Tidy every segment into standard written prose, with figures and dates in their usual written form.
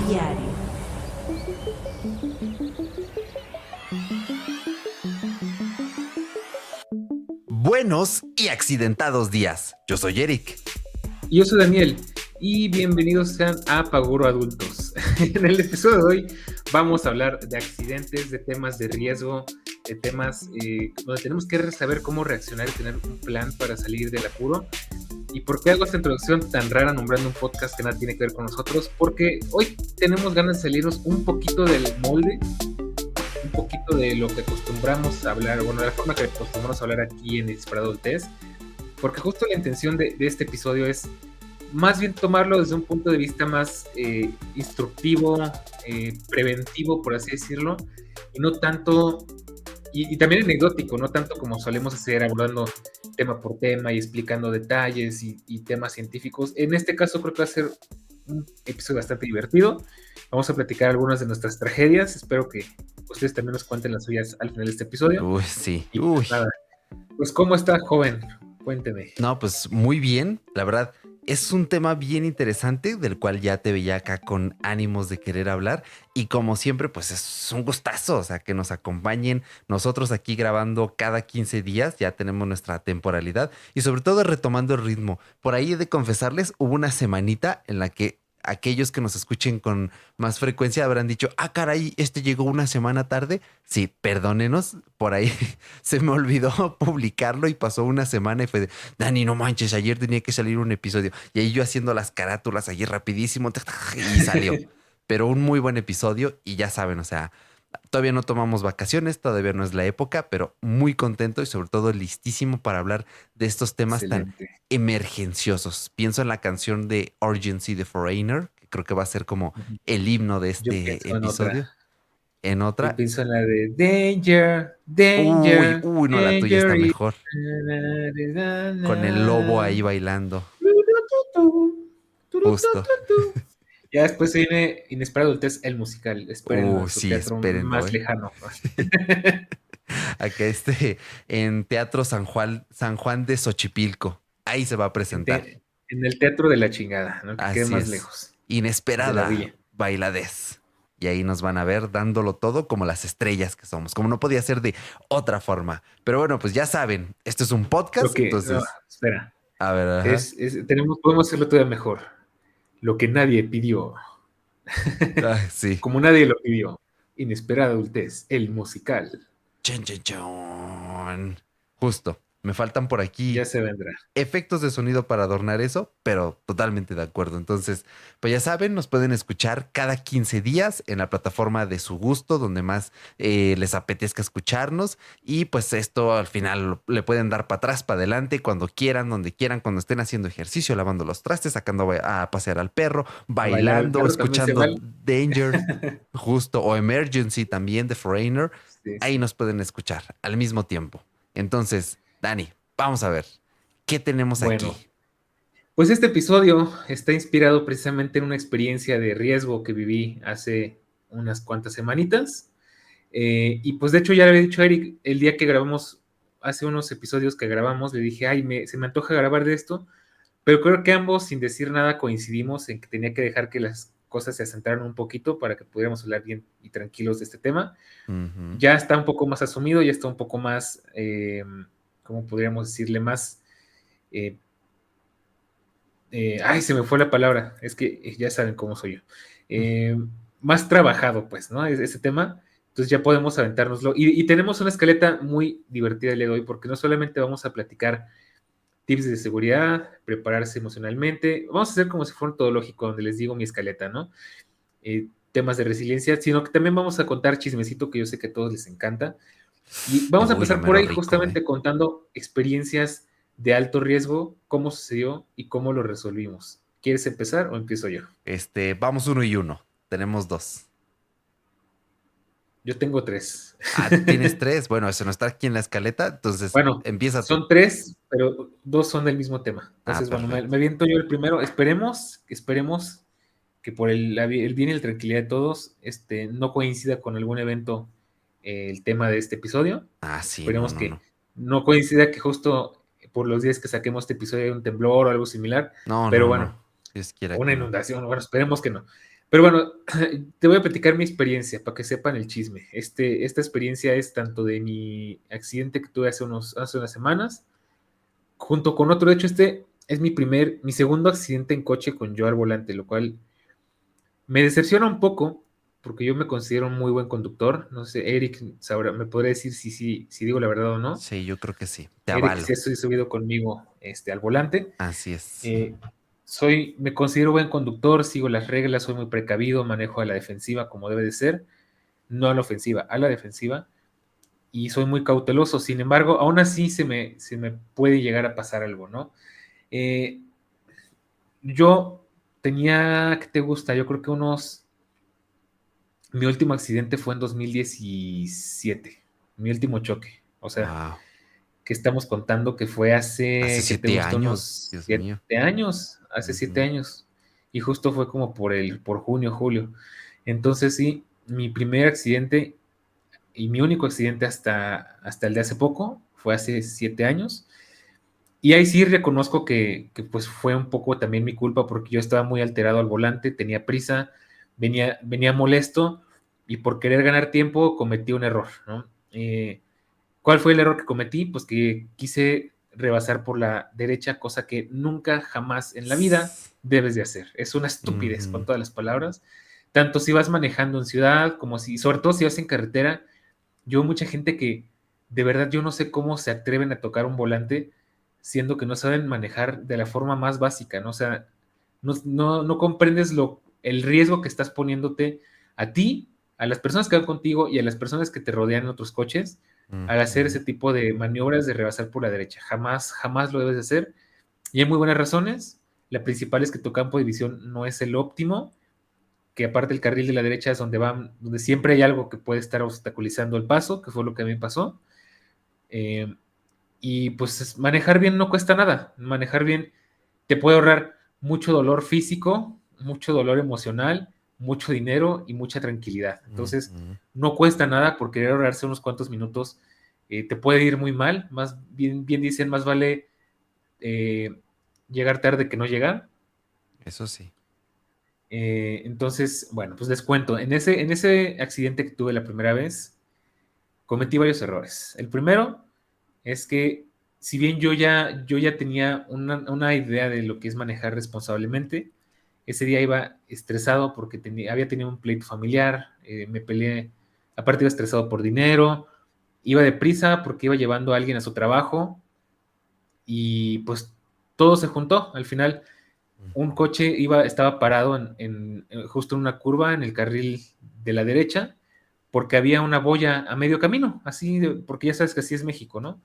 Diario. Buenos y accidentados días. Yo soy Eric. Y yo soy Daniel. Y bienvenidos sean a Paguro Adultos. En el episodio de hoy vamos a hablar de accidentes, de temas de riesgo, de temas donde tenemos que saber cómo reaccionar y tener un plan para salir del apuro. ¿Y por qué hago esta introducción tan rara nombrando un podcast que nada tiene que ver con nosotros? Porque hoy tenemos ganas de salirnos un poquito del molde, un poquito de lo que acostumbramos a hablar, bueno, de la forma que acostumbramos a hablar aquí en Disparado Adultez, porque justo la intención de este episodio es más bien tomarlo desde un punto de vista más instructivo, preventivo, por así decirlo, y no tanto, y también anecdótico, no tanto como solemos hacer hablando tema por tema y explicando detalles y temas científicos. En este caso creo que va a ser un episodio bastante divertido. Vamos a platicar algunas de nuestras tragedias. Espero que ustedes también nos cuenten las suyas al final de este episodio. Uy, sí. Y pues nada, pues ¿cómo está, joven? Cuénteme. No, pues muy bien. La verdad, es un tema bien interesante del cual ya te veía acá con ánimos de querer hablar. Y como siempre, pues es un gustazo, o sea, que nos acompañen nosotros aquí grabando cada 15 días. Ya tenemos nuestra temporalidad y sobre todo retomando el ritmo. Por ahí he de confesarles, hubo una semanita en la que aquellos que nos escuchen con más frecuencia habrán dicho, ah, caray, este llegó una semana tarde. Sí, perdónenos, por ahí se me olvidó publicarlo y pasó una semana y fue de, Dani, no manches, ayer tenía que salir un episodio. Y ahí yo haciendo las carátulas allí rapidísimo y salió. Pero un muy buen episodio y ya saben, o sea, todavía no tomamos vacaciones, todavía no es la época, pero muy contento y sobre todo listísimo para hablar de estos temas tan Excelente. emergenciosos. Pienso en la canción de Urgency de Foreigner, que creo que va a ser como el himno de Yo este pienso en otra. episodio. En Yo otra, pienso en la de Danger, uy, Danger, uy, no, la tuya está Danger. mejor. Con el lobo ahí bailando, justo. Ya después se viene Inesperado Adultez, el musical. Espérenlo en su Sí, teatro espérenlo, más ¿eh? lejano. Acá en Teatro San Juan de Xochipilco. Ahí se va a En, presentar. te- en el teatro de la chingada, ¿no? Que quede Así más es. lejos. De la Inesperada villa. bailadez. Y ahí nos van a ver dándolo todo como las estrellas que somos, como no podía ser de otra forma. Pero bueno, pues ya saben, esto es un Lo podcast, que, no, entonces, espera. a ver, ajá. Podemos hacerlo todavía mejor. Lo que nadie pidió. Ah, sí. Como nadie lo pidió. Inesperada Adultez, el musical. Chon, chon, chon. Justo. Me faltan por Ya aquí se vendrá. efectos de sonido para adornar eso, pero totalmente de acuerdo. Entonces, pues ya saben, nos pueden escuchar cada 15 días en la plataforma de su gusto, donde más les apetezca escucharnos. Y pues esto al final le pueden dar para atrás, para adelante, cuando quieran, donde quieran, cuando estén haciendo ejercicio, lavando los trastes, sacando a pasear al perro, A bailar al bailando, perro también se escuchando vale. Danger, justo, o Emergency también de Foreigner. Sí, Ahí sí. nos pueden escuchar al mismo tiempo. Entonces, Dani, vamos a ver. ¿Qué tenemos aquí? Bueno, pues este episodio está inspirado precisamente en una experiencia de riesgo que viví hace unas cuantas semanitas. Y pues de hecho ya le había dicho a Eric el día que grabamos, hace unos episodios que grabamos, le dije, ay, se me antoja grabar de esto, pero creo que ambos sin decir nada coincidimos en que tenía que dejar que las cosas se asentaran un poquito para que pudiéramos hablar bien y tranquilos de este tema. Ujú. Ya está un poco más asumido, ya está un poco más, ¿cómo podríamos decirle? Más... eh, ay, se me fue la palabra, es que ya saben cómo soy yo. Eh, Más trabajado, pues, ¿no? Ese tema. Entonces ya podemos aventárnoslo. Y tenemos una escaleta muy divertida el día de hoy, porque no solamente vamos a platicar tips de seguridad, prepararse emocionalmente, vamos a hacer como si fuera un todo lógico, donde les digo mi escaleta, ¿no? Temas de resiliencia, sino que también vamos a contar chismecito que yo sé que a todos les encanta. Y vamos a Uy, lo empezar por mero ahí rico, ¿eh? justamente contando experiencias de alto riesgo, cómo sucedió y cómo lo resolvimos. ¿Quieres empezar o empiezo yo? Vamos uno y uno. Tenemos dos. Yo tengo tres. Ah, tienes tres. Bueno, eso no está aquí en la escaleta, entonces Bueno, empieza tú. son tres, pero dos son del mismo tema. Ah, Entonces, bueno, me perfecto. aviento yo el primero. Esperemos que por el bien y la tranquilidad de todos, no coincida con algún evento el tema de este episodio. Ah, sí, no, Esperemos no, que no. no coincida que justo por los días que saquemos este episodio hay un temblor o algo similar, No, pero no, no. bueno, Dios quiera o una que no. inundación, bueno, esperemos que no. Pero bueno, te voy a platicar mi experiencia para que sepan el chisme. Esta experiencia es tanto de mi accidente que tuve hace unas semanas, junto con otro. De hecho, este es mi segundo accidente en coche con yo al volante, lo cual me decepciona un poco, porque yo me considero un muy buen conductor. No sé, Eric me podría decir si digo la verdad o no. Sí, yo creo que sí. Te Eric sí avalo. ha subido conmigo al volante. Así es. Eh, me considero buen conductor, sigo las reglas, soy muy precavido, manejo a la defensiva como debe de ser, no a la ofensiva, a la defensiva, y soy muy cauteloso. Sin embargo, aún así se me puede llegar a pasar algo, ¿no? Eh, yo tenía, ¿qué te gusta? Yo creo que mi último accidente fue en 2017, mi último choque. O sea, Wow. que estamos contando que fue Hace ¿qué te siete gusta? años, Unos Dios mío. 7 años, hace siete Ujú. años. Y justo fue como por junio, julio. Entonces sí, mi primer accidente y mi único accidente hasta el de hace poco fue hace 7 años. Y ahí sí reconozco que pues fue un poco también mi culpa porque yo estaba muy alterado al volante, tenía prisa, venía molesto y por querer ganar tiempo cometí un error, ¿no? ¿Cuál fue el error que cometí? Pues que quise rebasar por la derecha, cosa que nunca, jamás en la vida debes de hacer. Es una estupidez con Ujú. todas las palabras. Tanto si vas manejando en ciudad como sobre todo si vas en carretera. Yo mucha gente que de verdad yo no sé cómo se atreven a tocar un volante siendo que no saben manejar de la forma más básica, ¿no? O sea, no comprendes el riesgo que estás poniéndote a ti, a las personas que van contigo y a las personas que te rodean en otros coches al hacer Ujú. ese tipo de maniobras de rebasar por la derecha. Jamás, jamás lo debes de hacer. Y hay muy buenas razones. La principal es que tu campo de visión no es el óptimo, que aparte el carril de la derecha es donde siempre hay algo que puede estar obstaculizando el paso, que fue lo que a mí pasó. Eh, y pues manejar bien no cuesta nada. Manejar bien te puede ahorrar mucho dolor físico, mucho dolor emocional, mucho dinero y mucha tranquilidad. Entonces, Ujú. no cuesta nada por querer ahorrarse unos cuantos minutos. Te puede ir muy mal. Más bien dicen, más vale eh, llegar tarde que no llegar. Eso sí. Entonces, bueno, pues les cuento. En ese accidente que tuve la primera vez, cometí varios errores. El primero es que, si bien yo ya tenía una idea de lo que es manejar responsablemente, ese día iba estresado porque había tenido un pleito familiar, me peleé, aparte iba estresado por dinero, iba deprisa porque iba llevando a alguien a su trabajo y pues todo se juntó. Al final, un Ujú. coche estaba parado justo en una curva en el carril de la derecha porque había una boya a medio camino, así, porque ya sabes que así es México, ¿no?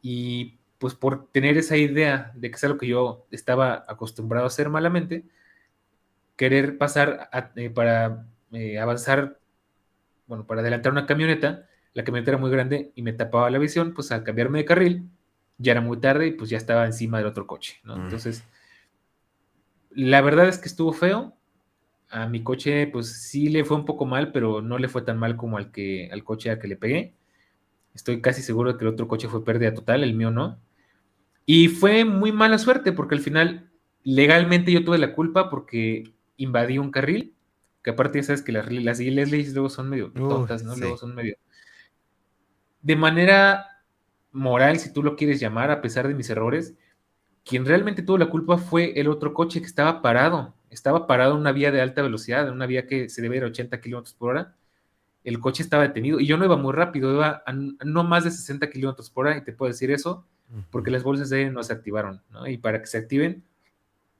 Y pues por tener esa idea de que es algo que yo estaba acostumbrado a hacer malamente, querer pasar para avanzar, bueno, para adelantar una camioneta, la camioneta era muy grande y me tapaba la visión, pues al cambiarme de carril, ya era muy tarde y pues ya estaba encima del otro coche, ¿no? Mm. Entonces, la verdad es que estuvo feo. A mi coche, pues sí le fue un poco mal, pero no le fue tan mal como al coche al que le pegué. Estoy casi seguro de que el otro coche fue pérdida total, el mío no. Y fue muy mala suerte porque al final legalmente yo tuve la culpa porque invadí un carril, que aparte ya sabes que las leyes luego son medio tontas, ¿no? Luego Sí. son medio... De manera moral, si tú lo quieres llamar, a pesar de mis errores, quien realmente tuvo la culpa fue el otro coche que estaba parado en una vía de alta velocidad, en una vía que se debe ir a 80 kilómetros por hora. El coche estaba detenido y yo no iba muy rápido, iba a no más de 60 kilómetros por hora, y te puedo decir eso porque Ujú. las bolsas de aire no se activaron, ¿no? Y para que se activen,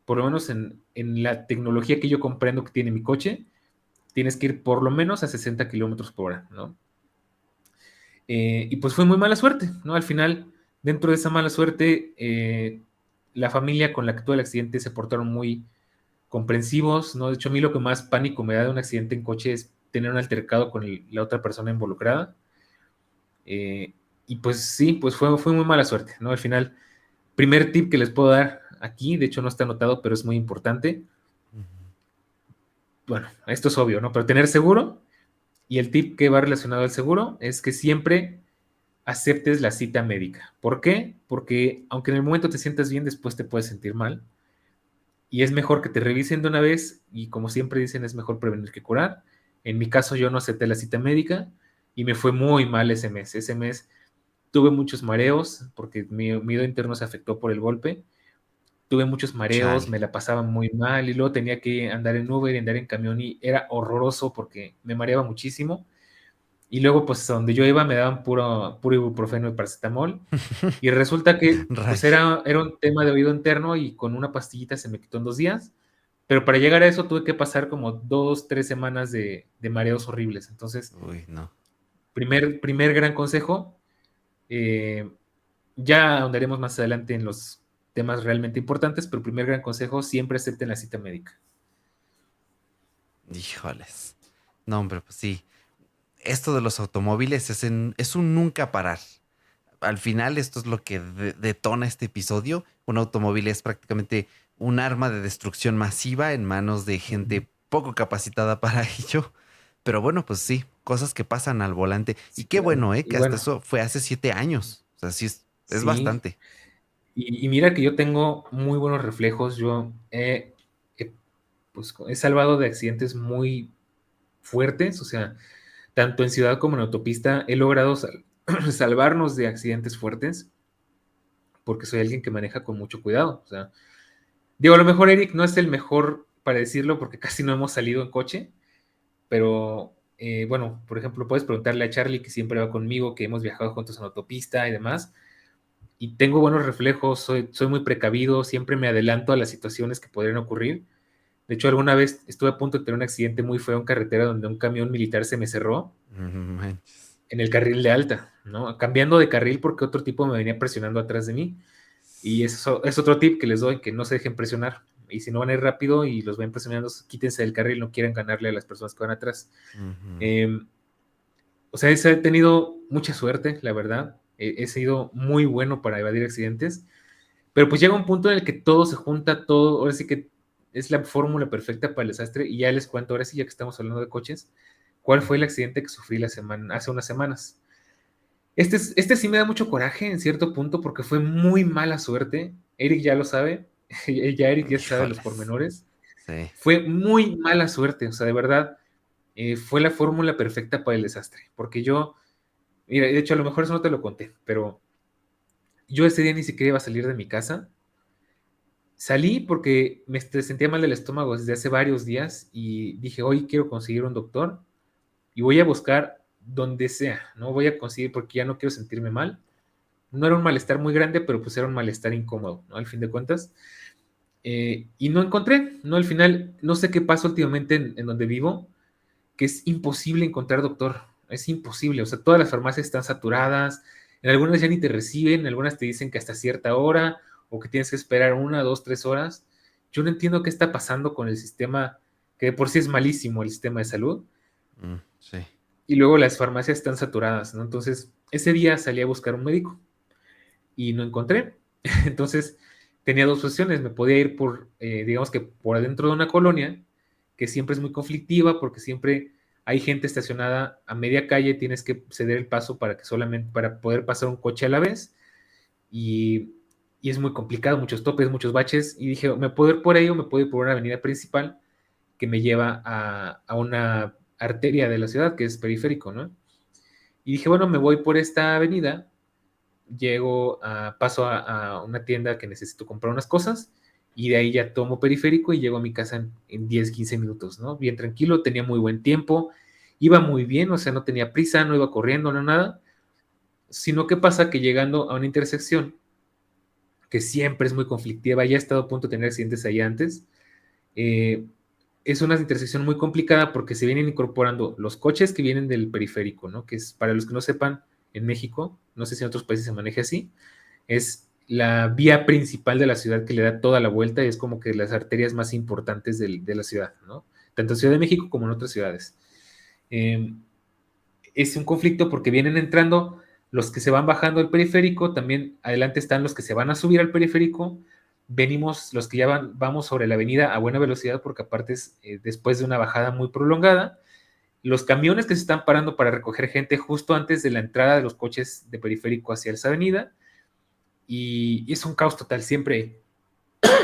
por lo menos en la tecnología que yo comprendo que tiene mi coche, tienes que ir por lo menos a 60 kilómetros por hora, ¿no? Y pues fue muy mala suerte, ¿no? Al final, dentro de esa mala suerte, la familia con la que tuve el accidente se portaron muy comprensivos, ¿no? De hecho, a mí lo que más pánico me da de un accidente en coche es tener un altercado con la otra persona involucrada. Eh, y pues sí, pues fue muy mala suerte, ¿no? Al final, primer tip que les puedo dar aquí, de hecho no está anotado, pero es muy importante. Ujú. Bueno, esto es obvio, ¿no? Pero tener seguro, y el tip que va relacionado al seguro es que siempre aceptes la cita médica. ¿Por qué? Porque aunque en el momento te sientas bien, después te puedes sentir mal. y es mejor que te revisen de una vez y como siempre dicen, es mejor prevenir que curar. En mi caso yo no acepté la cita médica y me fue muy mal ese mes. Ese mes tuve muchos mareos porque mi oído interno se afectó por el golpe. Tuve muchos mareos, Chale. me la pasaba muy mal y luego tenía que andar en Uber y andar en camión y era horroroso porque me mareaba muchísimo. Y luego, pues, a donde yo iba me daban puro ibuprofeno y paracetamol. Y resulta que, pues, Rayo. era un tema de oído interno y con una pastillita se me quitó en 2 días. Pero para llegar a eso tuve que pasar como 2, 3 semanas de mareos horribles. Entonces, Uy, no. primer gran consejo, eh, ya ahondaremos más adelante en los temas realmente importantes, pero primer gran consejo, siempre acepten la cita médica. Híjoles. No, hombre, pues sí. Esto de los automóviles es un nunca parar. Al final, esto es lo que detona este episodio. Un automóvil es prácticamente un arma de destrucción masiva en manos de Ujú. gente poco capacitada para ello. Pero bueno, pues sí, cosas que pasan al volante. Y Sí, qué claro. bueno, Y que hasta bueno, eso fue hace 7 años. O sea, sí es sí. bastante. Y mira que yo tengo muy buenos reflejos. Yo pues, he salvado de accidentes muy fuertes, o sea, tanto en ciudad como en autopista he logrado salvarnos de accidentes fuertes porque soy alguien que maneja con mucho cuidado. O sea, digo, a lo mejor Eric no es el mejor para decirlo porque casi no hemos salido en coche, pero bueno, por ejemplo, puedes preguntarle a Charlie que siempre va conmigo, que hemos viajado juntos en autopista y demás. Y tengo buenos reflejos, soy muy precavido, siempre me adelanto a las situaciones que podrían ocurrir. De hecho, alguna vez estuve a punto de tener un accidente muy feo en carretera donde un camión militar se me cerró Manches. en el carril de alta, ¿no? Cambiando de carril porque otro tipo me venía presionando atrás de mí. Y eso es otro tip que les doy, que no se dejen presionar. Y si no van a ir rápido y los ven presionando, quítense del carril, no quieran ganarle a las personas que van atrás. Ujú. Eh, o sea, he tenido mucha suerte, la verdad. He sido muy bueno para evadir accidentes. Pero pues llega un punto en el que todo se junta, todo, ahora sí que es la fórmula perfecta para el desastre. Y ya les cuento, ahora sí, ya que estamos hablando de coches, cuál fue el accidente que sufrí hace unas semanas. Este sí me da mucho coraje en cierto punto porque fue muy mala suerte. Eric ya lo sabe, ya Eric ya sabe los Híjoles. pormenores. Sí. Fue muy mala suerte, o sea, de verdad, fue la fórmula perfecta para el desastre. Porque yo, mira, de hecho, a lo mejor eso no te lo conté, pero yo ese día ni siquiera iba a salir de mi casa. Salí porque sentía mal del estómago desde hace varios días y dije, hoy quiero conseguir un doctor y voy a buscar donde sea, ¿no? Voy a conseguir porque ya no quiero sentirme mal. No era un malestar muy grande, pero pues era un malestar incómodo, ¿no? Al fin de cuentas. Y no encontré, ¿no? Al final, no sé qué pasa últimamente en donde vivo, que es imposible encontrar doctor. Es imposible. O sea, todas las farmacias están saturadas. En algunas ya ni te reciben, en algunas te dicen que hasta cierta hora o que tienes que esperar 1, 2, 3 horas. Yo no entiendo qué está pasando con el sistema, que de por sí es malísimo el sistema de salud, Sí. y luego las farmacias están saturadas, ¿no? Entonces, ese día salí a buscar un médico y no encontré. Entonces, tenía dos opciones. Me podía ir digamos que por adentro de una colonia, que siempre es muy conflictiva porque siempre hay gente estacionada a media calle, tienes que ceder el paso para poder pasar un coche a la vez y, y es muy complicado, muchos topes, muchos baches. Y dije, me puedo ir por ahí o me puedo ir por una avenida principal que me lleva a una arteria de la ciudad, que es periférico, ¿no? Y dije, bueno, me voy por esta avenida, paso a una tienda que necesito comprar unas cosas y de ahí ya tomo periférico y llego a mi casa en 10, 15 minutos, ¿no? Bien tranquilo, tenía muy buen tiempo, iba muy bien, o sea, no tenía prisa, no iba corriendo, no nada, sino que pasa que llegando a una intersección que siempre es muy conflictiva, ya he estado a punto de tener accidentes ahí antes, eh, es una intersección muy complicada porque se vienen incorporando los coches que vienen del periférico, ¿no? Que es, para los que no sepan, en México, no sé si en otros países se maneja así, es la vía principal de la ciudad que le da toda la vuelta y es como que las arterias más importantes de la ciudad, ¿no? Tanto en Ciudad de México como en otras ciudades. Eh, es un conflicto porque vienen entrando los que se van bajando al periférico, también adelante están los que se van a subir al periférico, venimos los que ya vamos sobre la avenida a buena velocidad porque aparte es después de una bajada muy prolongada, los camiones que se están parando para recoger gente justo antes de la entrada de los coches de periférico hacia esa avenida y es un caos total siempre.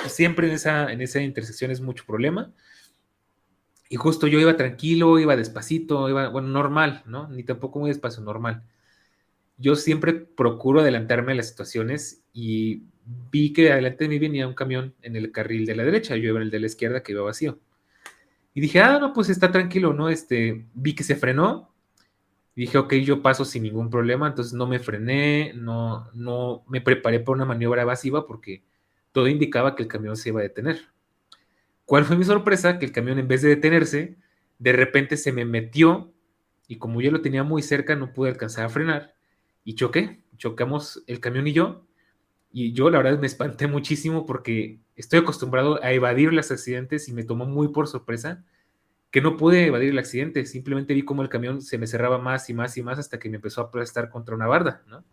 Siempre en esa intersección es mucho problema. Y justo yo iba tranquilo, iba despacito, iba, bueno, normal, ¿no? Ni tampoco muy despacio, normal. Yo siempre procuro adelantarme a las situaciones y vi que adelante de mí venía un camión en el carril de la derecha, yo iba en el de la izquierda que iba vacío. Y dije, no, pues está tranquilo, ¿no? Vi que se frenó y dije, ok, yo paso sin ningún problema, entonces no me frené, no me preparé para una maniobra evasiva porque todo indicaba que el camión se iba a detener. ¿Cuál fue mi sorpresa? Que el camión, en vez de detenerse, de repente se me metió y como yo lo tenía muy cerca, no pude alcanzar a frenar y choqué. Chocamos el camión y yo. Y yo, la verdad, me espanté muchísimo porque estoy acostumbrado a evadir los accidentes y me tomó muy por sorpresa que no pude evadir el accidente. Simplemente vi cómo el camión se me cerraba más y más y más hasta que me empezó a aplastar contra una barda, ¿no?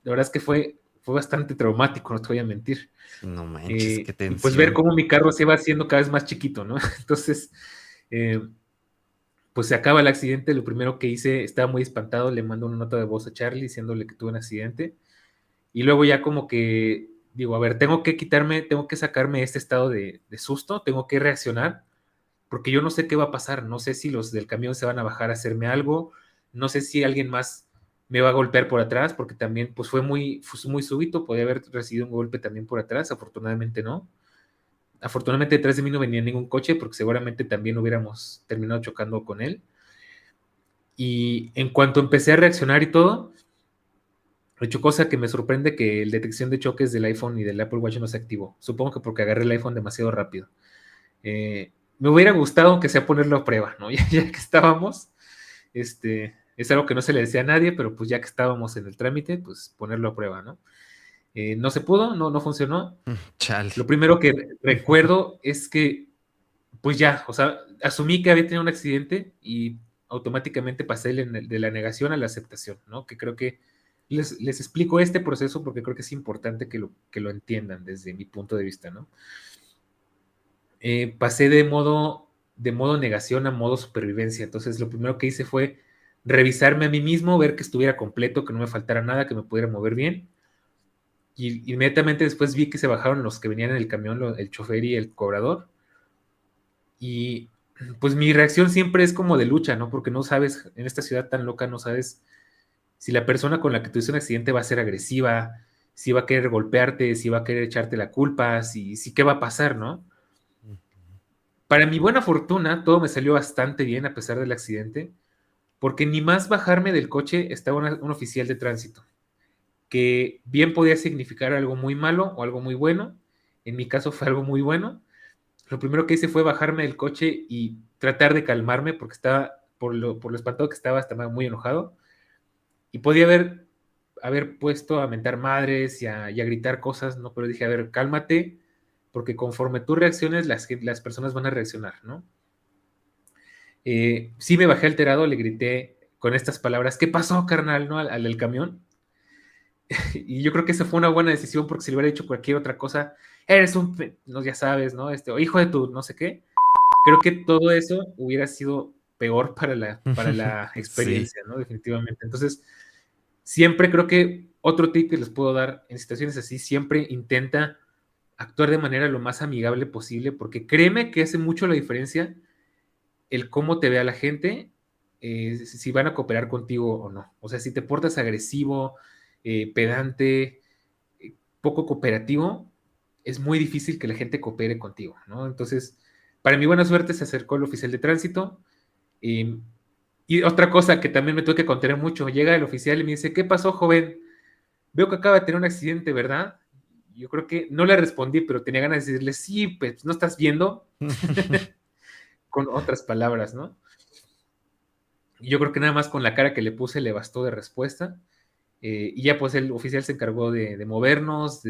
La verdad es que fue bastante traumático, no te voy a mentir. No manches, qué Y pues ver tensión. cómo mi carro se iba haciendo cada vez más chiquito, ¿no? Entonces, eh, pues se acaba el accidente, lo primero que hice, estaba muy espantado, le mando una nota de voz a Charlie diciéndole que tuve un accidente, y luego ya como que digo, a ver, tengo que sacarme este estado de susto, tengo que reaccionar, porque yo no sé qué va a pasar, no sé si los del camión se van a bajar a hacerme algo, no sé si alguien más me va a golpear por atrás, porque también pues fue muy súbito, podía haber recibido un golpe también por atrás, afortunadamente no. Afortunadamente detrás de mí no venía ningún coche porque seguramente también hubiéramos terminado chocando con él. Y en cuanto empecé a reaccionar y todo, hecho cosa que me sorprende que el detección de choques del iPhone y del Apple Watch no se activó. Supongo que porque agarré el iPhone demasiado rápido. Me hubiera gustado que sea ponerlo a prueba, ¿no? Ya que estábamos, es algo que no se le decía a nadie, pero pues ya que estábamos en el trámite, pues ponerlo a prueba, ¿no? No se pudo, no funcionó. Chale. Lo primero que recuerdo es que pues ya, o sea, asumí que había tenido un accidente y automáticamente pasé de la negación a la aceptación, ¿no? Que creo que les explico este proceso porque creo que es importante que lo entiendan desde mi punto de vista, ¿no? Pasé de modo negación a modo supervivencia. Entonces, lo primero que hice fue revisarme a mí mismo, ver que estuviera completo, que no me faltara nada, que me pudiera mover bien. Y inmediatamente después vi que se bajaron los que venían en el camión, el chofer y el cobrador. Y pues mi reacción siempre es como de lucha, ¿no? Porque no sabes, en esta ciudad tan loca, no sabes si la persona con la que tuviste un accidente va a ser agresiva, si va a querer golpearte, si va a querer echarte la culpa, si qué va a pasar, ¿no? Para mi buena fortuna, todo me salió bastante bien a pesar del accidente, porque ni más bajarme del coche estaba un oficial de tránsito, que bien podía significar algo muy malo o algo muy bueno. En mi caso fue algo muy bueno. Lo primero que hice fue bajarme del coche y tratar de calmarme porque estaba, por lo espantado que estaba, estaba muy enojado. Y podía haber puesto a mentar madres y a gritar cosas, ¿no? Pero dije, a ver, cálmate, porque conforme tú reacciones, las personas van a reaccionar, ¿no? Sí me bajé alterado, le grité con estas palabras, ¿qué pasó, carnal? ¿No? Al del camión. Y yo creo que esa fue una buena decisión porque si le hubiera dicho cualquier otra cosa, eres no, ya sabes, ¿no? O hijo de tu no sé qué. Creo que todo eso hubiera sido peor para la Sí. experiencia, ¿no? Definitivamente. Entonces, siempre creo que otro tip que les puedo dar en situaciones así, siempre intenta actuar de manera lo más amigable posible, porque créeme que hace mucho la diferencia el cómo te vea la gente, si van a cooperar contigo o no. O sea, si te portas agresivo, pedante, poco cooperativo, es muy difícil que la gente coopere contigo, ¿no? Entonces, para mi buena suerte se acercó el oficial de tránsito. eh, y otra cosa que también me tuve que contener mucho, llega el oficial y me dice, ¿qué pasó, joven? Veo que acaba de tener un accidente, ¿verdad? Yo creo que no le respondí, pero tenía ganas de decirle, sí, pues no estás viendo, con otras palabras, ¿no? Y yo creo que nada más con la cara que le puse le bastó de respuesta. Y ya pues el oficial se encargó de movernos,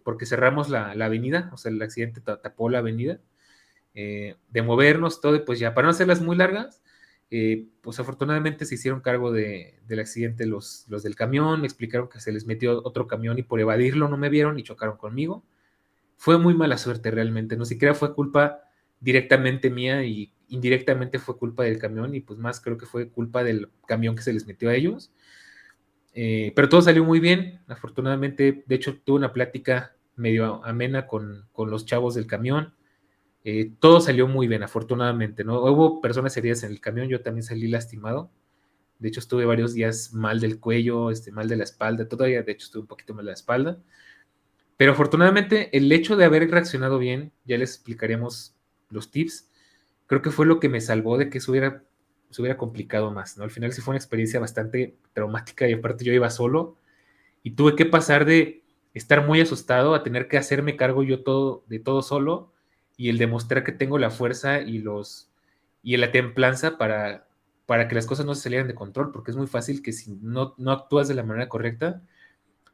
porque cerramos la avenida, o sea, el accidente tapó la avenida, de movernos todo, y pues ya para no hacerlas muy largas, pues afortunadamente se hicieron cargo del accidente los del camión, me explicaron que se les metió otro camión y por evadirlo no me vieron y chocaron conmigo. Fue muy mala suerte realmente, no siquiera fue culpa directamente mía y indirectamente fue culpa del camión y pues más creo que fue culpa del camión que se les metió a ellos. Pero todo salió muy bien, afortunadamente. De hecho, tuve una plática medio amena con los chavos del camión. Todo salió muy bien, afortunadamente, ¿no? Hubo personas heridas en el camión, yo también salí lastimado. De hecho, estuve varios días mal del cuello, mal de la espalda, todavía, de hecho, estuve un poquito mal de la espalda. Pero afortunadamente, el hecho de haber reaccionado bien, ya les explicaremos los tips, creo que fue lo que me salvó de que se hubiera complicado más, ¿no? Al final sí fue una experiencia bastante traumática y aparte yo iba solo y tuve que pasar de estar muy asustado a tener que hacerme cargo yo todo, de todo solo y el demostrar que tengo la fuerza y la templanza para que las cosas no se salieran de control, porque es muy fácil que si no actúas de la manera correcta,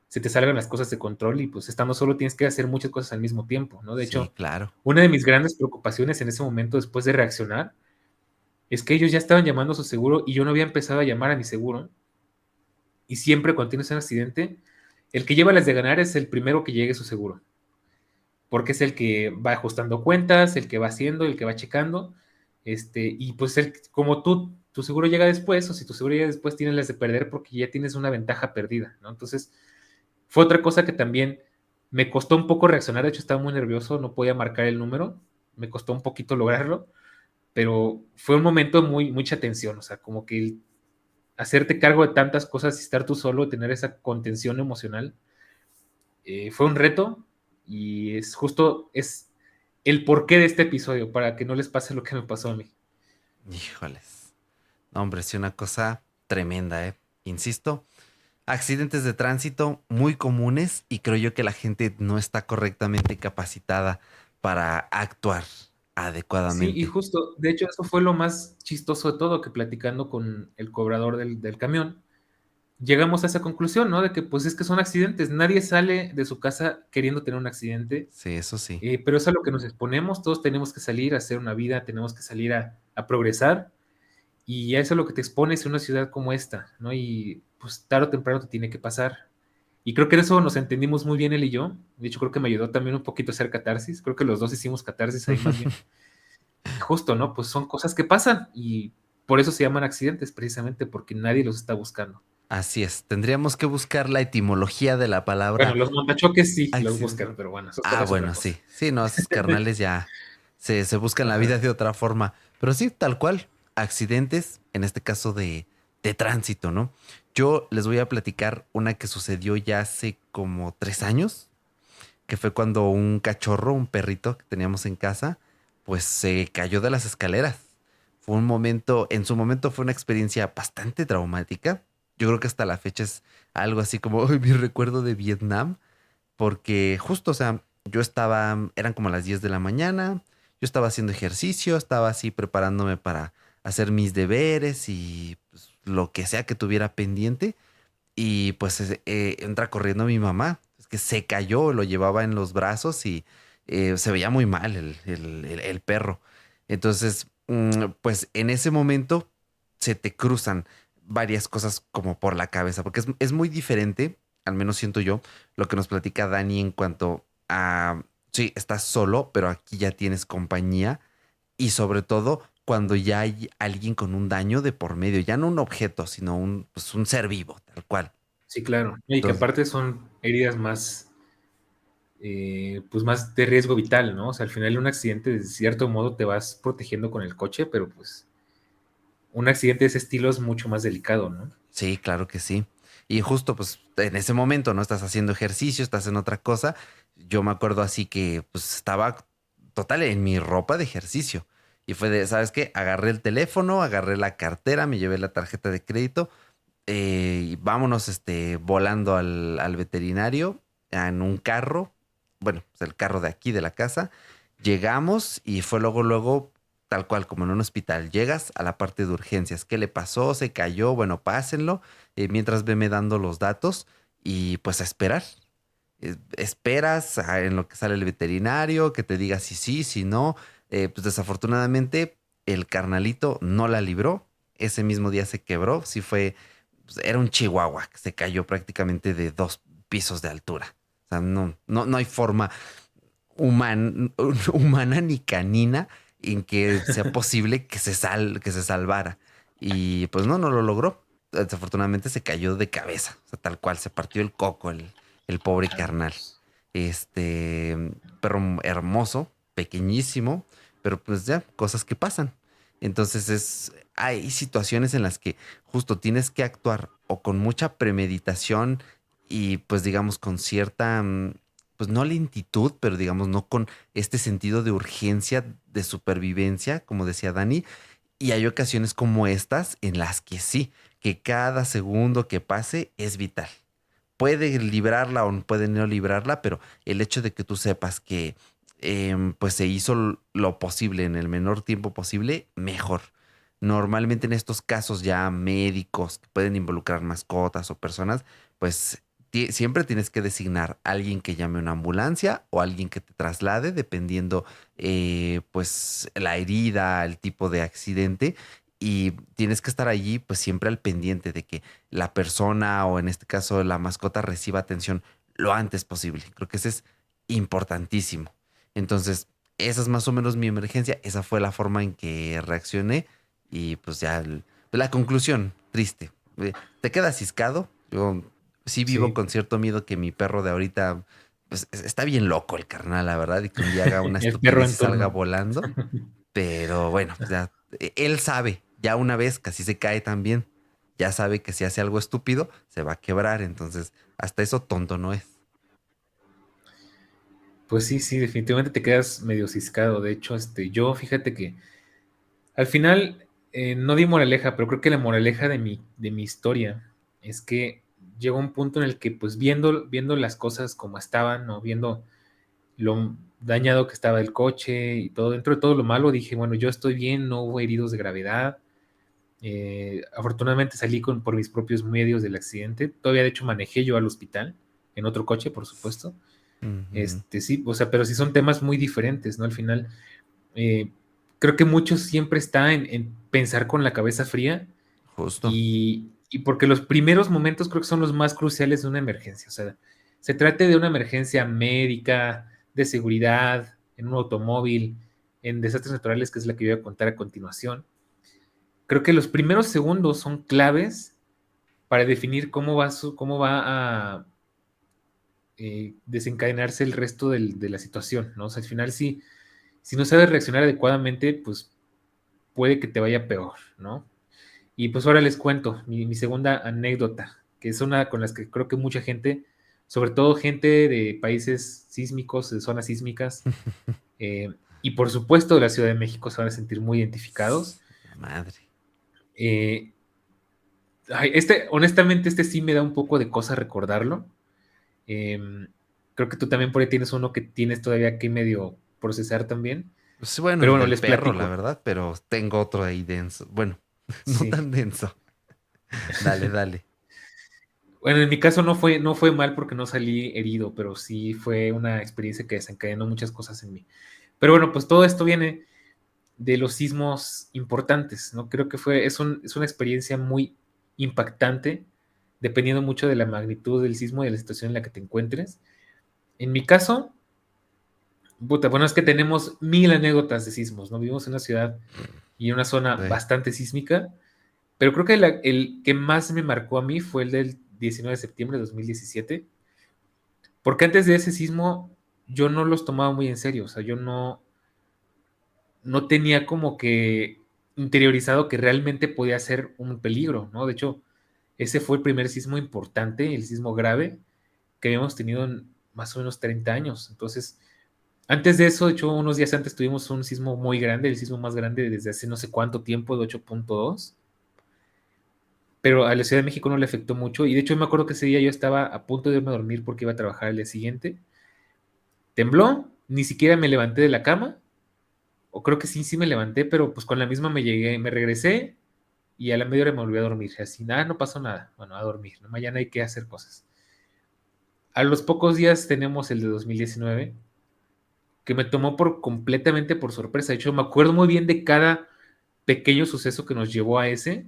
se te salgan las cosas de control y pues estando solo tienes que hacer muchas cosas al mismo tiempo, ¿no? De Sí, hecho, claro. una de mis grandes preocupaciones en ese momento después de reaccionar es que ellos ya estaban llamando a su seguro y yo no había empezado a llamar a mi seguro. Y siempre cuando tienes un accidente, el que lleva las de ganar es el primero que llegue a su seguro, porque es el que va ajustando cuentas, el que va haciendo, el que va checando, y pues como tu seguro llega después, o si tu seguro llega después, tienes las de perder porque ya tienes una ventaja perdida, ¿no? Entonces, fue otra cosa que también me costó un poco reaccionar, de hecho estaba muy nervioso, no podía marcar el número, me costó un poquito lograrlo, pero fue un momento mucha tensión, o sea, como que hacerte cargo de tantas cosas y estar tú solo, tener esa contención emocional, fue un reto y es el porqué de este episodio, para que no les pase lo que me pasó a mí. Híjoles. No, hombre, sí, una cosa tremenda, ¿eh? Insisto, accidentes de tránsito muy comunes y creo yo que la gente no está correctamente capacitada para actuar Sí, y adecuadamente. justo, de hecho, eso fue lo más chistoso de todo, que platicando con el cobrador del camión, llegamos a esa conclusión, ¿no? De que pues es que son accidentes, nadie sale de su casa queriendo tener un accidente, Sí, eso sí. pero es a lo que nos exponemos, todos tenemos que salir a hacer una vida, tenemos que salir a progresar, y a eso es lo que te expones en una ciudad como esta, ¿no? Y pues tarde o temprano te tiene que pasar. Y creo que en eso nos entendimos muy bien él y yo. De hecho, creo que me ayudó también un poquito a hacer catarsis. Creo que los dos hicimos catarsis ahí más bien. Y justo, ¿no? Pues son cosas que pasan y por eso se llaman accidentes, precisamente porque nadie los está buscando. Así es. Tendríamos que buscar la etimología de la Bueno, palabra los montachoques sí los accidente. buscan, pero bueno, eso Ah, es otra bueno, cosa. sí. Sí, no, esos carnales ya se buscan la vida Ajá. de otra forma. Pero sí, tal cual. Accidentes, en este caso de tránsito, ¿no? Yo les voy a platicar una que sucedió ya hace como 3 años, que fue cuando un cachorro, un perrito que teníamos en casa, pues se cayó de las escaleras. Fue un momento, en su momento fue una experiencia bastante traumática. Yo creo que hasta la fecha es algo así como "Ay, mi recuerdo de Vietnam", porque justo, o sea, yo estaba, eran como las 10 de la mañana, yo estaba haciendo ejercicio, estaba así preparándome para hacer mis deberes y pues, lo que sea que tuviera pendiente. Y pues entra corriendo mi mamá, es que se cayó, lo llevaba en los brazos y se veía muy mal el perro. Entonces, pues en ese momento se te cruzan varias cosas como por la cabeza, porque es muy diferente, al menos siento yo, lo que nos platica Dani en cuanto a, sí, estás solo, pero aquí ya tienes compañía y sobre todo cuando ya hay alguien con un daño de por medio, ya no un objeto, sino pues un ser vivo, tal cual. Sí, claro. Y que Entonces, aparte son heridas pues más de riesgo vital, ¿no? O sea, al final un accidente, de cierto modo, te vas protegiendo con el coche, pero pues un accidente de ese estilo es mucho más delicado, ¿no? sí, claro que sí. Y justo pues en ese momento, ¿no? Estás haciendo ejercicio, estás en otra cosa. Yo me acuerdo así que pues estaba total en mi ropa de ejercicio. Y fue de, ¿sabes qué? Agarré el teléfono, agarré la cartera, me llevé la tarjeta de crédito y vámonos volando al veterinario en un carro, bueno, pues el carro de aquí, de la casa. Llegamos y fue luego, tal cual como en un hospital. Llegas a la parte de urgencias. ¿Qué le pasó? ¿Se cayó? Bueno, pásenlo. Mientras veme dando los datos y pues a esperar. Esperas en lo que sale el veterinario, que te diga si sí, si no. Pues desafortunadamente el carnalito no la libró. Ese mismo día se quebró. Sí fue, pues, era un chihuahua que se cayó prácticamente de 2 pisos de altura. O sea, no hay forma humana ni canina en que sea posible que se salvara. Y pues no lo logró. Desafortunadamente se cayó de cabeza. O sea, tal cual, se partió el coco el pobre carnal. Changos. perro hermoso, pequeñísimo, pero pues ya, cosas que pasan. Entonces hay situaciones en las que justo tienes que actuar o con mucha premeditación y pues digamos con cierta, pues no lentitud, pero digamos no con este sentido de urgencia, de supervivencia, como decía Dani. Y hay ocasiones como estas en las que sí, que cada segundo que pase es vital. Puede librarla o puede no librarla, pero el hecho de que tú sepas que pues se hizo lo posible en el menor tiempo posible, mejor. Normalmente en estos casos ya médicos que pueden involucrar mascotas o personas, pues siempre tienes que designar a alguien que llame una ambulancia o alguien que te traslade, dependiendo pues la herida, el tipo de accidente. Y tienes que estar allí pues siempre al pendiente de que la persona o en este caso la mascota reciba atención lo antes posible. Creo que eso es importantísimo. Entonces, esa es más o menos mi emergencia. Esa fue la forma en que reaccioné. Y pues ya, la conclusión, triste. Te quedas ciscado. Yo sí vivo Sí, con cierto miedo que mi perro de ahorita, pues está bien loco el carnal, la verdad, y que un día haga una el perro estupidez y en salga turno. volando. Pero bueno, pues ya, él sabe, ya una vez casi se cae también, ya sabe que si hace algo estúpido, se va a quebrar. Entonces, hasta eso tonto no es. Pues sí, sí, definitivamente te quedas medio ciscado. De hecho, yo fíjate que al final no di moraleja, pero creo que la moraleja de mi historia es que llegó un punto en el que, pues viendo las cosas como estaban, o viendo lo dañado que estaba el coche y todo, dentro de todo lo malo, dije, bueno, yo estoy bien, no hubo heridos de gravedad. Afortunadamente salí por mis propios medios del accidente. Todavía, de hecho, manejé yo al hospital, en otro coche, por supuesto. Ujú. Sí, o sea, pero sí son temas muy diferentes, ¿no? Al final, eh, creo que mucho siempre está en pensar con la cabeza fría Justo. y porque los primeros momentos creo que son los más cruciales de una emergencia. O sea, se trate de una emergencia médica, de seguridad, en un automóvil, en desastres naturales, que es la que yo voy a contar a continuación. Creo que los primeros segundos son claves para definir cómo va a desencadenarse el resto de la situación, ¿no? O sea, al final, si no sabes reaccionar adecuadamente, pues puede que te vaya peor, ¿no? Y pues ahora les cuento mi segunda anécdota, que es una con las que creo que mucha gente, sobre todo gente de países sísmicos, de zonas sísmicas, y por supuesto de la Ciudad de México, se van a sentir muy identificados. La madre. Eh, honestamente, sí me da un poco de cosa recordarlo. Em, Creo que tú también por ahí tienes uno que tienes todavía que medio procesar también. Pues bueno, Pero el bueno, del les perro, la platico. verdad, pero tengo otro ahí denso. Bueno, no Sí. tan denso. Dale, dale. Bueno, en mi caso no fue mal porque no salí herido, pero sí fue una experiencia que desencadenó muchas cosas en mí. Pero bueno, pues todo esto viene de los sismos importantes, ¿no? Creo que es una experiencia muy impactante, dependiendo mucho de la magnitud del sismo y de la situación en la que te encuentres. En mi caso, puta, bueno, es que tenemos mil anécdotas de sismos, ¿no? Vivimos en una ciudad y en una zona Sí. bastante sísmica, pero creo que el que más me marcó a mí fue el del 19 de septiembre de 2017, porque antes de ese sismo yo no los tomaba muy en serio, o sea, yo no tenía como que interiorizado que realmente podía ser un peligro, ¿no? De hecho, ese fue el primer sismo importante, el sismo grave que habíamos tenido en más o menos 30 años. Entonces, antes de eso, de hecho, unos días antes tuvimos un sismo muy grande, el sismo más grande desde hace no sé cuánto tiempo, de 8.2, pero a la Ciudad de México no le afectó mucho. Y de hecho, me acuerdo que ese día yo estaba a punto de irme a dormir porque iba a trabajar el día siguiente. Tembló, ni siquiera me levanté de la cama, o creo que sí, sí me levanté, pero pues con la misma me regresé y a la media hora me volví a dormir. Así, nada, no pasó nada. Bueno, a dormir, ¿no? Mañana hay que hacer cosas. A los pocos días tenemos el de 2019, que me tomó completamente por sorpresa. De hecho, me acuerdo muy bien de cada pequeño suceso que nos llevó a ese,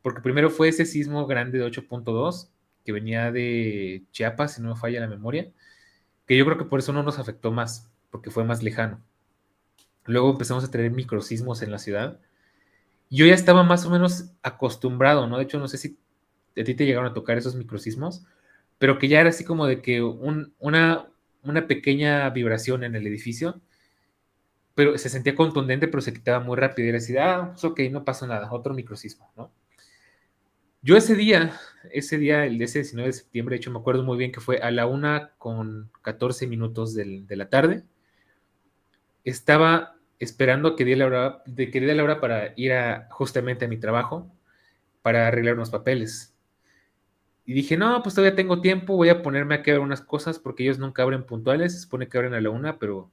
porque primero fue ese sismo grande de 8.2 que venía de Chiapas, si no me falla la memoria, que yo creo que por eso no nos afectó más, porque fue más lejano. Luego empezamos a tener microsismos en la ciudad. Yo ya estaba más o menos acostumbrado, ¿no? De hecho, no sé si a ti te llegaron a tocar esos microsismos, pero que ya era así como de que una pequeña vibración en el edificio, pero se sentía contundente, pero se quitaba muy rápido. Y era así, pues ok, no pasó nada, otro microsismo, ¿no? Yo ese día, el de ese 19 de septiembre, de hecho me acuerdo muy bien que fue a la 1:14 de la tarde. Estaba esperando que diera la hora para ir justamente a mi trabajo para arreglar unos papeles. Y dije, no, pues todavía tengo tiempo, voy a ponerme a ver unas cosas porque ellos nunca abren puntuales, se supone que abren a la 1, pero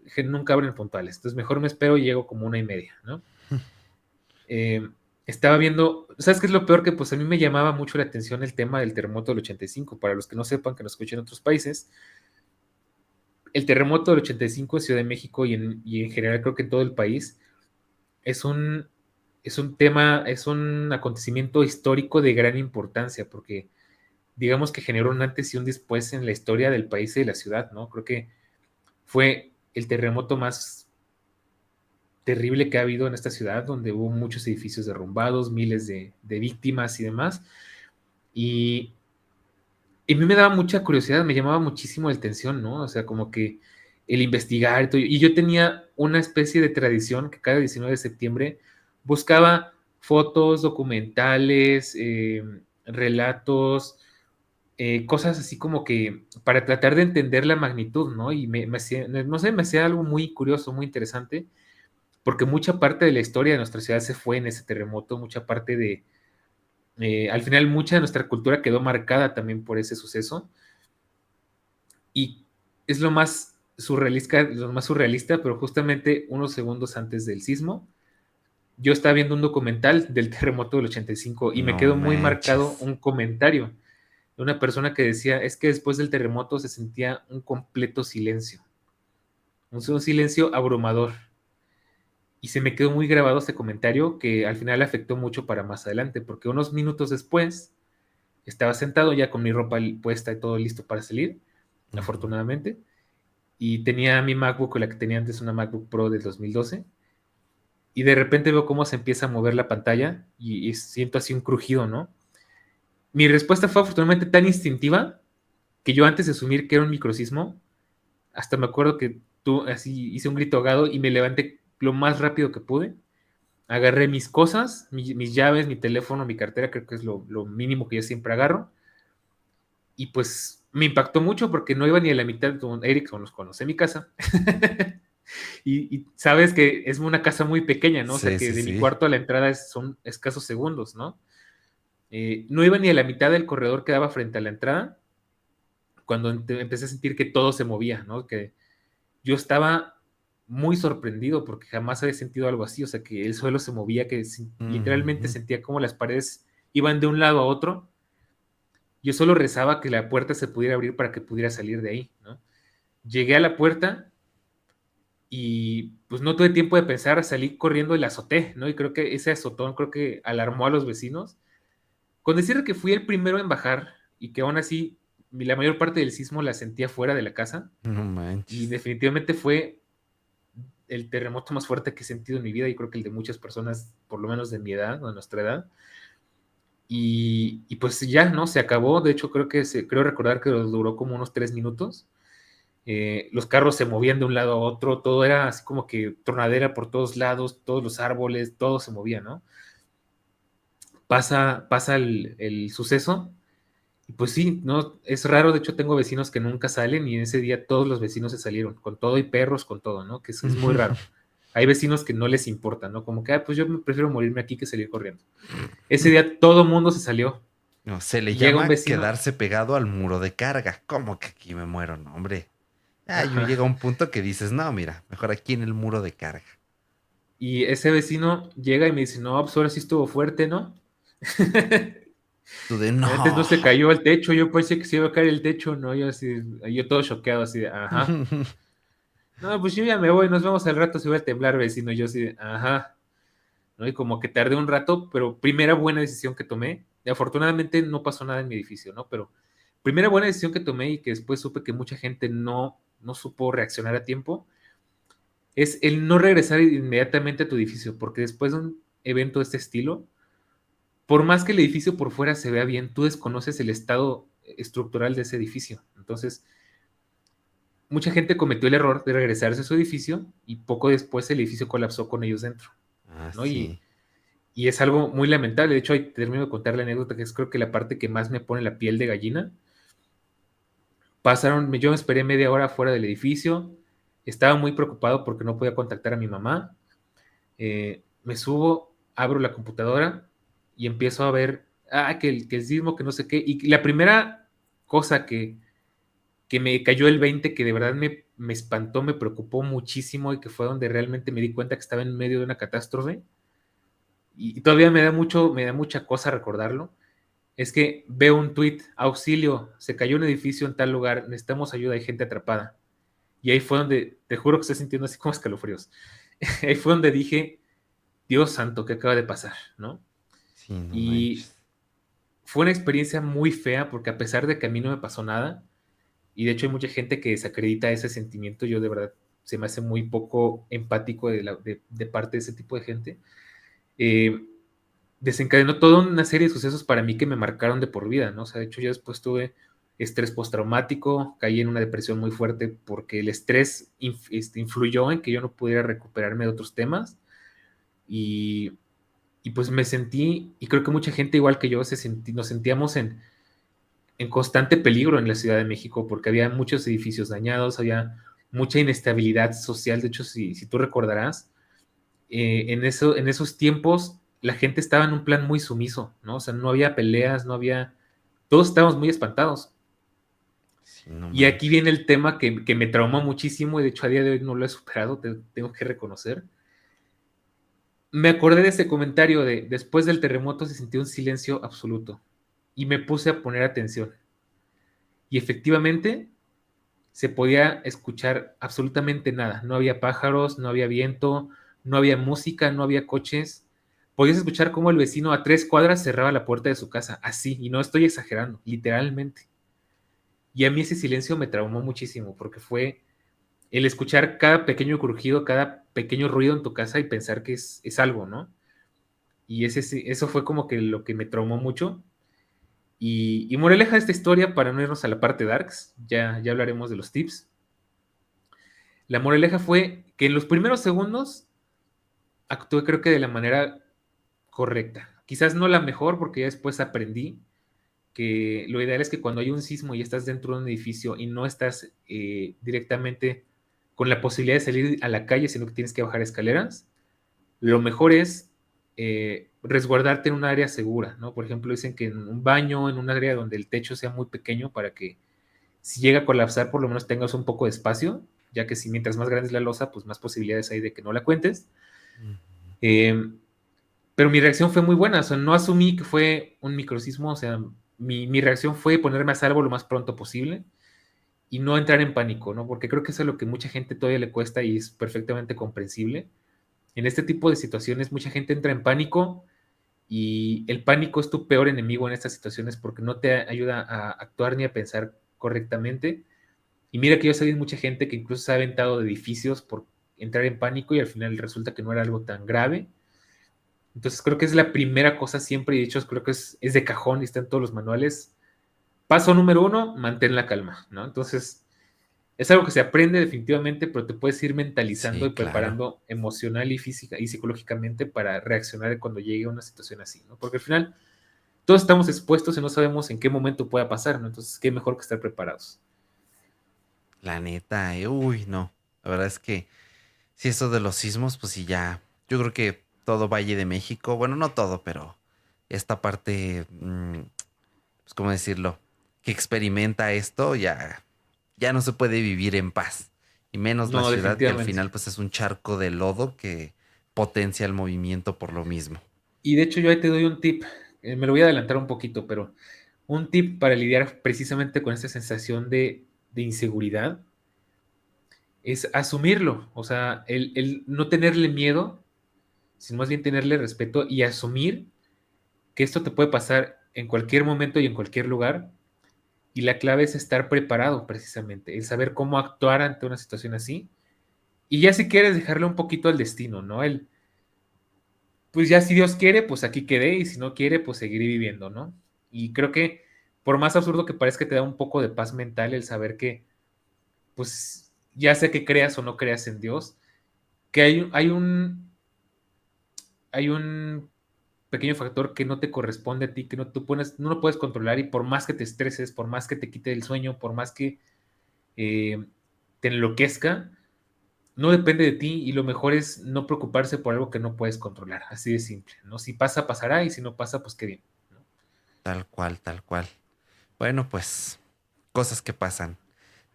dije, nunca abren puntuales. Entonces mejor me espero y llego como 1:30, ¿no? Estaba viendo, ¿sabes qué es lo peor? Que pues a mí me llamaba mucho la atención el tema del terremoto del 85. Para los que no sepan, que nos escuchen en otros países, el terremoto del 85 en Ciudad de México y en general creo que en todo el país es es un tema, es un acontecimiento histórico de gran importancia porque digamos que generó un antes y un después en la historia del país y de la ciudad, ¿no? Creo que fue el terremoto más terrible que ha habido en esta ciudad, donde hubo muchos edificios derrumbados, miles de víctimas y demás. Y, y a mí me daba mucha curiosidad, me llamaba muchísimo la atención, ¿no? O sea, como que el investigar y todo. Y yo tenía una especie de tradición que cada 19 de septiembre buscaba fotos, documentales, relatos, cosas así como que para tratar de entender la magnitud, ¿no? Y me hacía, no sé, me hacía algo muy curioso, muy interesante, porque mucha parte de la historia de nuestra ciudad se fue en ese terremoto, mucha parte al final mucha de nuestra cultura quedó marcada también por ese suceso, y es lo más surrealista, pero justamente unos segundos antes del sismo, yo estaba viendo un documental del terremoto del 85 y me No quedó muy marcado manches. un comentario de una persona que decía, es que después del terremoto se sentía un completo silencio, un silencio abrumador. Y se me quedó muy grabado ese comentario que al final afectó mucho para más adelante, porque unos minutos después estaba sentado ya con mi ropa puesta y todo listo para salir, Ujú. afortunadamente, y tenía mi MacBook, la que tenía antes, una MacBook Pro del 2012, y de repente veo cómo se empieza a mover la pantalla y siento así un crujido, ¿no? Mi respuesta fue afortunadamente tan instintiva que yo antes de asumir que era un microsismo, hasta me acuerdo que tú así hice un grito ahogado y me levanté lo más rápido que pude. Agarré mis cosas, mis llaves, mi teléfono, mi cartera, creo que es lo mínimo que yo siempre agarro. Y pues me impactó mucho porque no iba ni a la mitad con Eric, nos conoce mi casa. Y sabes que es una casa muy pequeña, ¿no? O sea Sí, que sí, de mi sí. cuarto a la entrada son escasos segundos, ¿no? No iba ni a la mitad del corredor que daba frente a la entrada cuando empecé a sentir que todo se movía, ¿no? Que yo estaba muy sorprendido porque jamás había sentido algo así, o sea, que el suelo se movía, que literalmente Ujú. sentía como las paredes iban de un lado a otro. Yo solo rezaba que la puerta se pudiera abrir para que pudiera salir de ahí, ¿no? Llegué a la puerta y pues no tuve tiempo de pensar, salí corriendo y la azoté, ¿no? Y creo que ese azotón creo que alarmó a los vecinos. Con decir que fui el primero en bajar y que aún así la mayor parte del sismo la sentía fuera de la casa No y manches. definitivamente fue el terremoto más fuerte que he sentido en mi vida y creo que el de muchas personas, por lo menos de mi edad o de nuestra edad. Y pues ya, ¿no? Se acabó. De hecho, creo recordar que duró como unos 3 minutos. Los carros se movían de un lado a otro, todo era así como que tronadera por todos lados, todos los árboles, todo se movía, ¿no? Pasa el suceso y pues sí, ¿no? Es raro, de hecho tengo vecinos que nunca salen y en ese día todos los vecinos se salieron, con todo y perros, con todo, ¿no? Que es muy raro. Hay vecinos que no les importa, ¿no? Como que, pues yo prefiero morirme aquí que salir corriendo. Ese día todo el mundo se salió No, se le y llega un llama vecino, quedarse pegado al muro de carga. ¿Cómo que aquí me muero? No, hombre. Ah, yo ajá, llega un punto que dices, no, mira, mejor aquí en el muro de carga. y ese vecino llega y me dice, no, pues ahora sí estuvo fuerte, ¿no? Tú de Antes no no. se cayó al techo, yo pensé que se iba a caer el techo, ¿no? Yo así, yo todo choqueado, así de, ajá. No, pues yo ya me voy, nos vemos al rato, se va a temblar, vecino. Yo así de, ajá. ¿No? Y como que tardé un rato, pero primera buena decisión que tomé. Y afortunadamente no pasó nada en mi edificio, ¿no? Pero primera buena decisión que tomé y que después supe que mucha gente no supo reaccionar a tiempo, es el no regresar inmediatamente a tu edificio, porque después de un evento de este estilo, por más que el edificio por fuera se vea bien, tú desconoces el estado estructural de ese edificio. Entonces, mucha gente cometió el error de regresarse a su edificio y poco después el edificio colapsó con ellos dentro, Ah, ¿no? sí. Y es algo muy lamentable. De hecho, ahí termino de contar la anécdota, que es creo que la parte que más me pone la piel de gallina. Yo me esperé media hora fuera del edificio, estaba muy preocupado porque no podía contactar a mi mamá. Me subo, abro la computadora y empiezo a ver, que el sismo, que no sé qué. Y la primera cosa que me cayó el 20, que de verdad me espantó, me preocupó muchísimo y que fue donde realmente me di cuenta que estaba en medio de una catástrofe, y todavía me da mucha cosa recordarlo, es que veo un tuit: auxilio, se cayó un edificio en tal lugar, necesitamos ayuda, hay gente atrapada. Y ahí fue donde, te juro que estoy sintiendo así como escalofríos. Ahí fue donde dije, Dios santo, ¿qué acaba de pasar? ¿No? Sí, no Y manches. fue una experiencia muy fea porque a pesar de que a mí no me pasó nada, y de hecho hay mucha gente que desacredita ese sentimiento, yo de verdad se me hace muy poco empático de parte de ese tipo de gente. eh, Desencadenó toda una serie de sucesos para mí que me marcaron de por vida, ¿no? O sea, de hecho yo después tuve estrés postraumático, caí en una depresión muy fuerte porque el estrés influyó en que yo no pudiera recuperarme de otros temas, y, y pues me sentí, y creo que mucha gente igual que yo nos sentíamos en constante peligro en la Ciudad de México porque había muchos edificios dañados, había mucha inestabilidad social. De hecho, si tú recordarás, en esos tiempos la gente estaba en un plan muy sumiso, ¿no? O sea, no había peleas, no había... Todos estábamos muy espantados. Sí, no Y aquí manches. viene el tema que me traumó muchísimo y de hecho a día de hoy no lo he superado, tengo que reconocer. Me acordé de ese comentario de después del terremoto se sintió un silencio absoluto y me puse a poner atención. Y efectivamente se podía escuchar absolutamente nada. No había pájaros, no había viento, no había música, no había coches. Podías escuchar cómo el vecino a 3 cuadras cerraba la puerta de su casa, así, y no estoy exagerando, literalmente. Y a mí ese silencio me traumó muchísimo, porque fue el escuchar cada pequeño crujido, cada pequeño ruido en tu casa y pensar que es algo, ¿no? Y eso fue como que lo que me traumó mucho. Y moraleja de esta historia, para no irnos a la parte darks, ya hablaremos de los tips. La moraleja fue que en los primeros segundos actué creo que de la manera correcta. Quizás no la mejor porque ya después aprendí que lo ideal es que cuando hay un sismo y estás dentro de un edificio y no estás directamente con la posibilidad de salir a la calle, sino que tienes que bajar escaleras, lo mejor es resguardarte en un área segura, ¿no? Por ejemplo, dicen que en un baño, en un área donde el techo sea muy pequeño para que si llega a colapsar, por lo menos tengas un poco de espacio, ya que si mientras más grande es la losa, pues más posibilidades hay de que no la cuentes. Ujú. Eh, pero mi reacción fue muy buena, o sea, no asumí que fue un microsismo, o sea, mi reacción fue ponerme a salvo lo más pronto posible y no entrar en pánico, ¿no? Porque creo que eso es lo que mucha gente todavía le cuesta y es perfectamente comprensible. En este tipo de situaciones, mucha gente entra en pánico y el pánico es tu peor enemigo en estas situaciones porque no te ayuda a actuar ni a pensar correctamente. Y mira que yo sé de mucha gente que incluso se ha aventado de edificios por entrar en pánico y al final resulta que no era algo tan grave. Entonces creo que es la primera cosa siempre, y de hecho creo que es de cajón y está en todos los manuales. Paso número uno, mantén la calma, ¿no? Entonces es algo que se aprende definitivamente, pero te puedes ir mentalizando Sí, y claro. preparando emocional y física y psicológicamente para reaccionar cuando llegue a una situación así, ¿no? Porque al final todos estamos expuestos y no sabemos en qué momento pueda pasar, ¿no? Entonces, qué mejor que estar preparados. La neta, uy, no. La verdad es que sí, eso de los sismos, pues sí, ya. Yo creo que todo Valle de México, bueno, no todo, pero esta parte, pues, ¿cómo decirlo? Que experimenta esto, ya no se puede vivir en paz. Y menos la No, ciudad, que al definitivamente. final, pues es un charco de lodo que potencia el movimiento por lo mismo. Y de hecho yo ahí te doy un tip, me lo voy a adelantar un poquito, pero un tip para lidiar precisamente con esta sensación de inseguridad es asumirlo, o sea, el no tenerle miedo, sino más bien tenerle respeto y asumir que esto te puede pasar en cualquier momento y en cualquier lugar. Y la clave es estar preparado precisamente, el saber cómo actuar ante una situación así. Y ya si quieres dejarle un poquito al destino, ¿no? Pues ya si Dios quiere, pues aquí quedé y si no quiere, pues seguiré viviendo, ¿no? Y creo que por más absurdo que parezca, te da un poco de paz mental el saber que pues ya sea que creas o no creas en Dios, que hay un pequeño factor que no te corresponde a ti, que no lo puedes controlar y por más que te estreses, por más que te quite el sueño, por más que eh, te enloquezca, no depende de ti y lo mejor es no preocuparse por algo que no puedes controlar, así de simple, ¿no? Si pasa, pasará y si no pasa, pues qué bien, ¿no? Tal cual, tal cual. Bueno, pues cosas que pasan.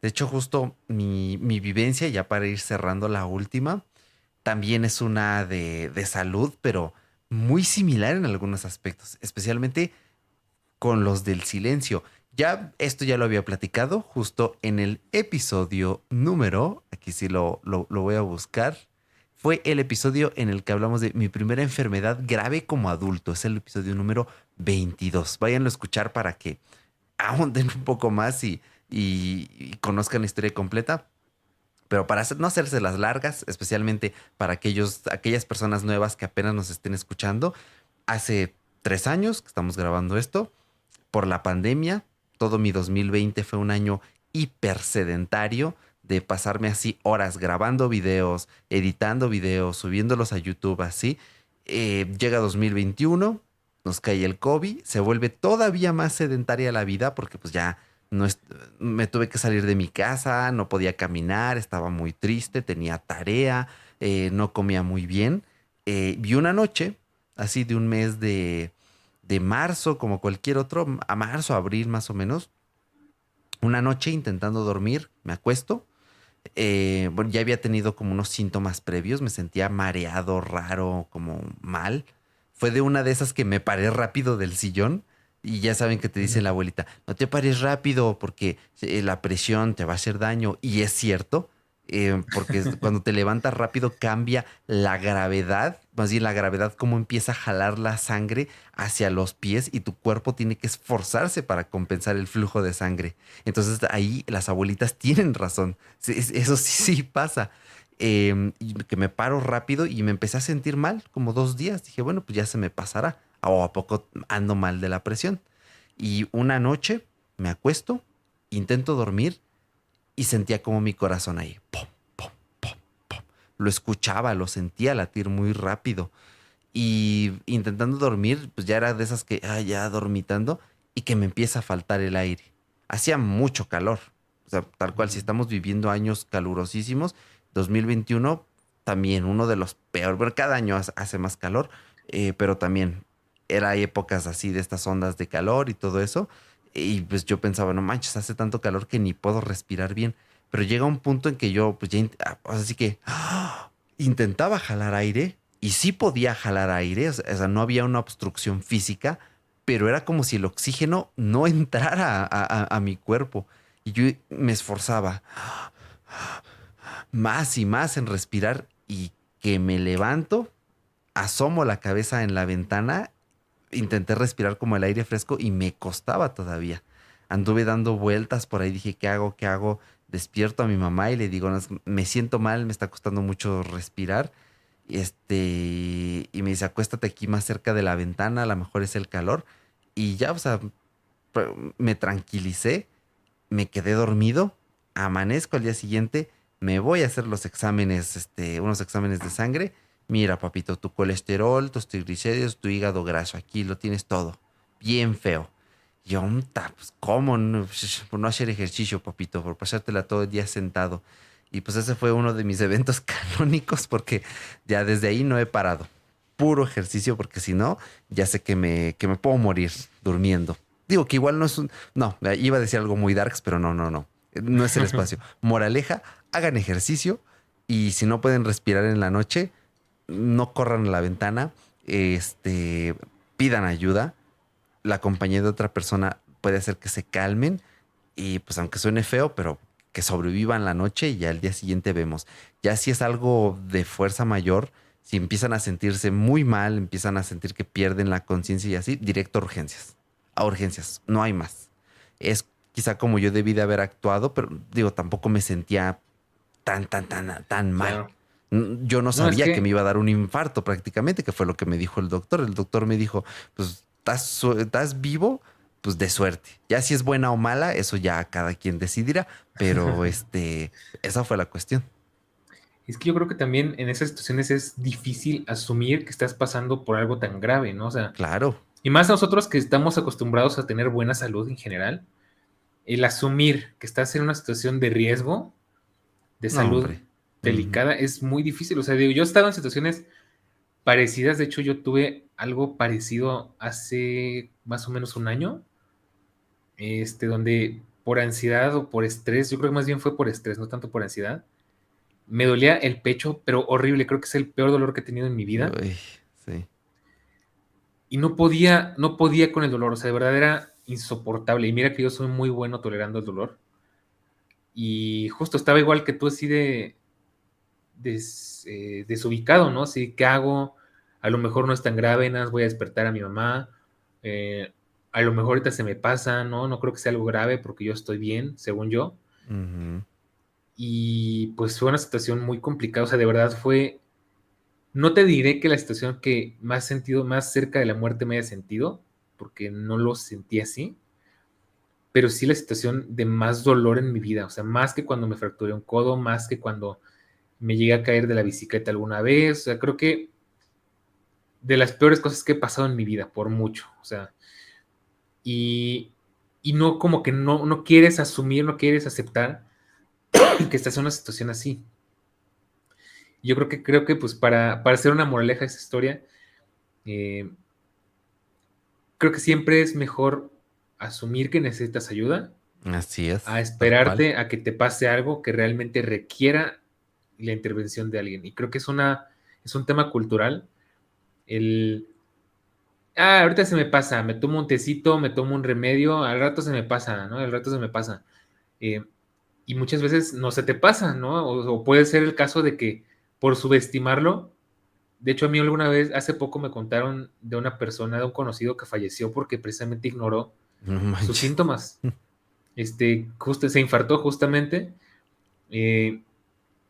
De hecho, justo mi vivencia, ya para ir cerrando la última, también es una de salud, pero muy similar en algunos aspectos, especialmente con los del silencio. Ya esto ya lo había platicado justo en el episodio número, aquí sí lo voy a buscar. Fue el episodio en el que hablamos de mi primera enfermedad grave como adulto. Es el episodio número 22. Váyanlo a escuchar para que ahonden un poco más y conozcan la historia completa. Pero para no hacerse las largas, especialmente para aquellas personas nuevas que apenas nos estén escuchando, hace 3 años que estamos grabando esto, por la pandemia, todo mi 2020 fue un año hiper sedentario de pasarme así horas grabando videos, editando videos, subiéndolos a YouTube así. Llega 2021, nos cae el COVID, se vuelve todavía más sedentaria la vida porque pues ya no es- me tuve que salir de mi casa, no podía caminar, estaba muy triste, tenía tarea, no comía muy bien. Vi una noche, así de un mes de marzo, como cualquier otro, a marzo, abril más o menos, una noche intentando dormir, me acuesto. Bueno, ya había tenido como unos síntomas previos, me sentía mareado, raro, como mal. Fue de una de esas que me paré rápido del sillón y ya saben que te dice Ujú. la abuelita, no te pares rápido porque la presión te va a hacer daño. Y es cierto, porque cuando te levantas rápido cambia la gravedad, más bien la gravedad, cómo empieza a jalar la sangre hacia los pies y tu cuerpo tiene que esforzarse para compensar el flujo de sangre. Entonces ahí las abuelitas tienen razón. Sí, eso sí, sí pasa. Y que me paro rápido y me empecé a sentir mal como 2 días. Dije, bueno, pues ya se me pasará. O a poco ando mal de la presión. Y una noche me acuesto, intento dormir y sentía como mi corazón ahí. Pum, pum, pum, pum. Lo escuchaba, lo sentía latir muy rápido. Y intentando dormir, pues ya era de esas que, ya dormitando y que me empieza a faltar el aire. Hacía mucho calor. O sea, tal cual, si Ujú. estamos viviendo años calurosísimos, 2021 también uno de los peores. Bueno, cada año hace más calor, pero también era épocas así de estas ondas de calor y todo eso. Y pues yo pensaba, no manches, hace tanto calor que ni puedo respirar bien. Pero llega un punto en que yo, pues ya, así que intentaba jalar aire y sí podía jalar aire, o sea, no había una obstrucción física, pero era como si el oxígeno no entrara a mi cuerpo. Y yo me esforzaba más y más en respirar y que me levanto, asomo la cabeza en la ventana, intenté respirar como el aire fresco y me costaba todavía. Anduve dando vueltas por ahí, dije, ¿qué hago? ¿Qué hago? Despierto a mi mamá y le digo, "No, me siento mal, me está costando mucho respirar. Y me dice, acuéstate aquí más cerca de la ventana, a lo mejor es el calor. Y ya, o sea, me tranquilicé, me quedé dormido, amanezco al día siguiente, me voy a hacer los exámenes, unos exámenes de sangre. Mira, papito, tu colesterol, tus triglicéridos, tu hígado graso, aquí lo tienes todo. Bien feo. Y yo, pues, ¿cómo? No, por no hacer ejercicio, papito, por pasártela todo el día sentado. Y pues ese fue uno de mis eventos canónicos porque ya desde ahí no he parado. Puro ejercicio porque si no, ya sé que me puedo morir durmiendo. Digo que igual no es un... No, iba a decir algo muy darks, pero no, no, no. No es el espacio. Moraleja, hagan ejercicio y si no pueden respirar en la noche, no corran a la ventana, pidan ayuda. La compañía de otra persona puede hacer que se calmen y pues aunque suene feo, pero que sobrevivan la noche y ya al día siguiente vemos. Ya si es algo de fuerza mayor, si empiezan a sentirse muy mal, empiezan a sentir que pierden la conciencia y así, directo a urgencias. A urgencias, no hay más. Es quizá como yo debí de haber actuado, pero digo, tampoco me sentía tan, tan, tan, tan mal. Claro. Yo no No, es sabía que me que, iba a dar un infarto prácticamente, que fue lo que me dijo el doctor. El doctor me dijo, pues, estás vivo, pues de suerte. Ya si es buena o mala, eso ya cada quien decidirá, pero esa fue la cuestión. Es que yo creo que también en esas situaciones es difícil asumir que estás pasando por algo tan grave, ¿no? O sea, Claro. y más nosotros que estamos acostumbrados a tener buena salud en general, el asumir que estás en una situación de riesgo, de No, salud hombre. Ujú. delicada, es muy difícil. O sea, digo, yo he estado en situaciones parecidas. De hecho, yo tuve algo parecido hace más o menos un año, donde por ansiedad o por estrés, yo creo que más bien fue por estrés, no tanto por ansiedad, me dolía el pecho, pero horrible. Creo que es el peor dolor que he tenido en mi vida. Uy, sí. Y no podía con el dolor. O sea, de verdad era insoportable. Y mira que yo soy muy bueno tolerando el dolor. Y justo estaba igual que tú, así de desubicado, ¿no? Así, ¿qué hago? A lo mejor no es tan grave, nada más voy a despertar a mi mamá. eh, a lo mejor ahorita se me pasa, ¿no? No creo que sea algo grave porque yo estoy bien, según yo. Ujú. Y pues fue una situación muy complicada. O sea, de verdad fue. No te diré que la situación que más sentido, más cerca de la muerte me haya sentido, porque no lo sentí así, pero sí la situación de más dolor en mi vida. O sea, más que cuando me fracturé un codo, más que cuando me llegué a caer de la bicicleta alguna vez. O sea, creo que de las peores cosas que he pasado en mi vida, por mucho. O sea, y, y no, como que no quieres asumir, no quieres aceptar que estás en una situación así. Yo creo que pues para hacer una moraleja de esa historia, eh, creo que siempre es mejor asumir que necesitas ayuda Así a es, tal cual. esperarte a que te pase algo que realmente requiera la intervención de alguien. Y creo que es un tema cultural. El, ahorita se me pasa, me tomo un tecito, me tomo un remedio, al rato se me pasa, ¿no? Al rato se me pasa. Eh, y muchas veces no se te pasa, ¿no? O puede ser el caso de que por subestimarlo, de hecho a mí alguna vez, hace poco me contaron de una persona, de un conocido que falleció porque precisamente ignoró No sus manches. síntomas. Justo se infartó justamente. eh,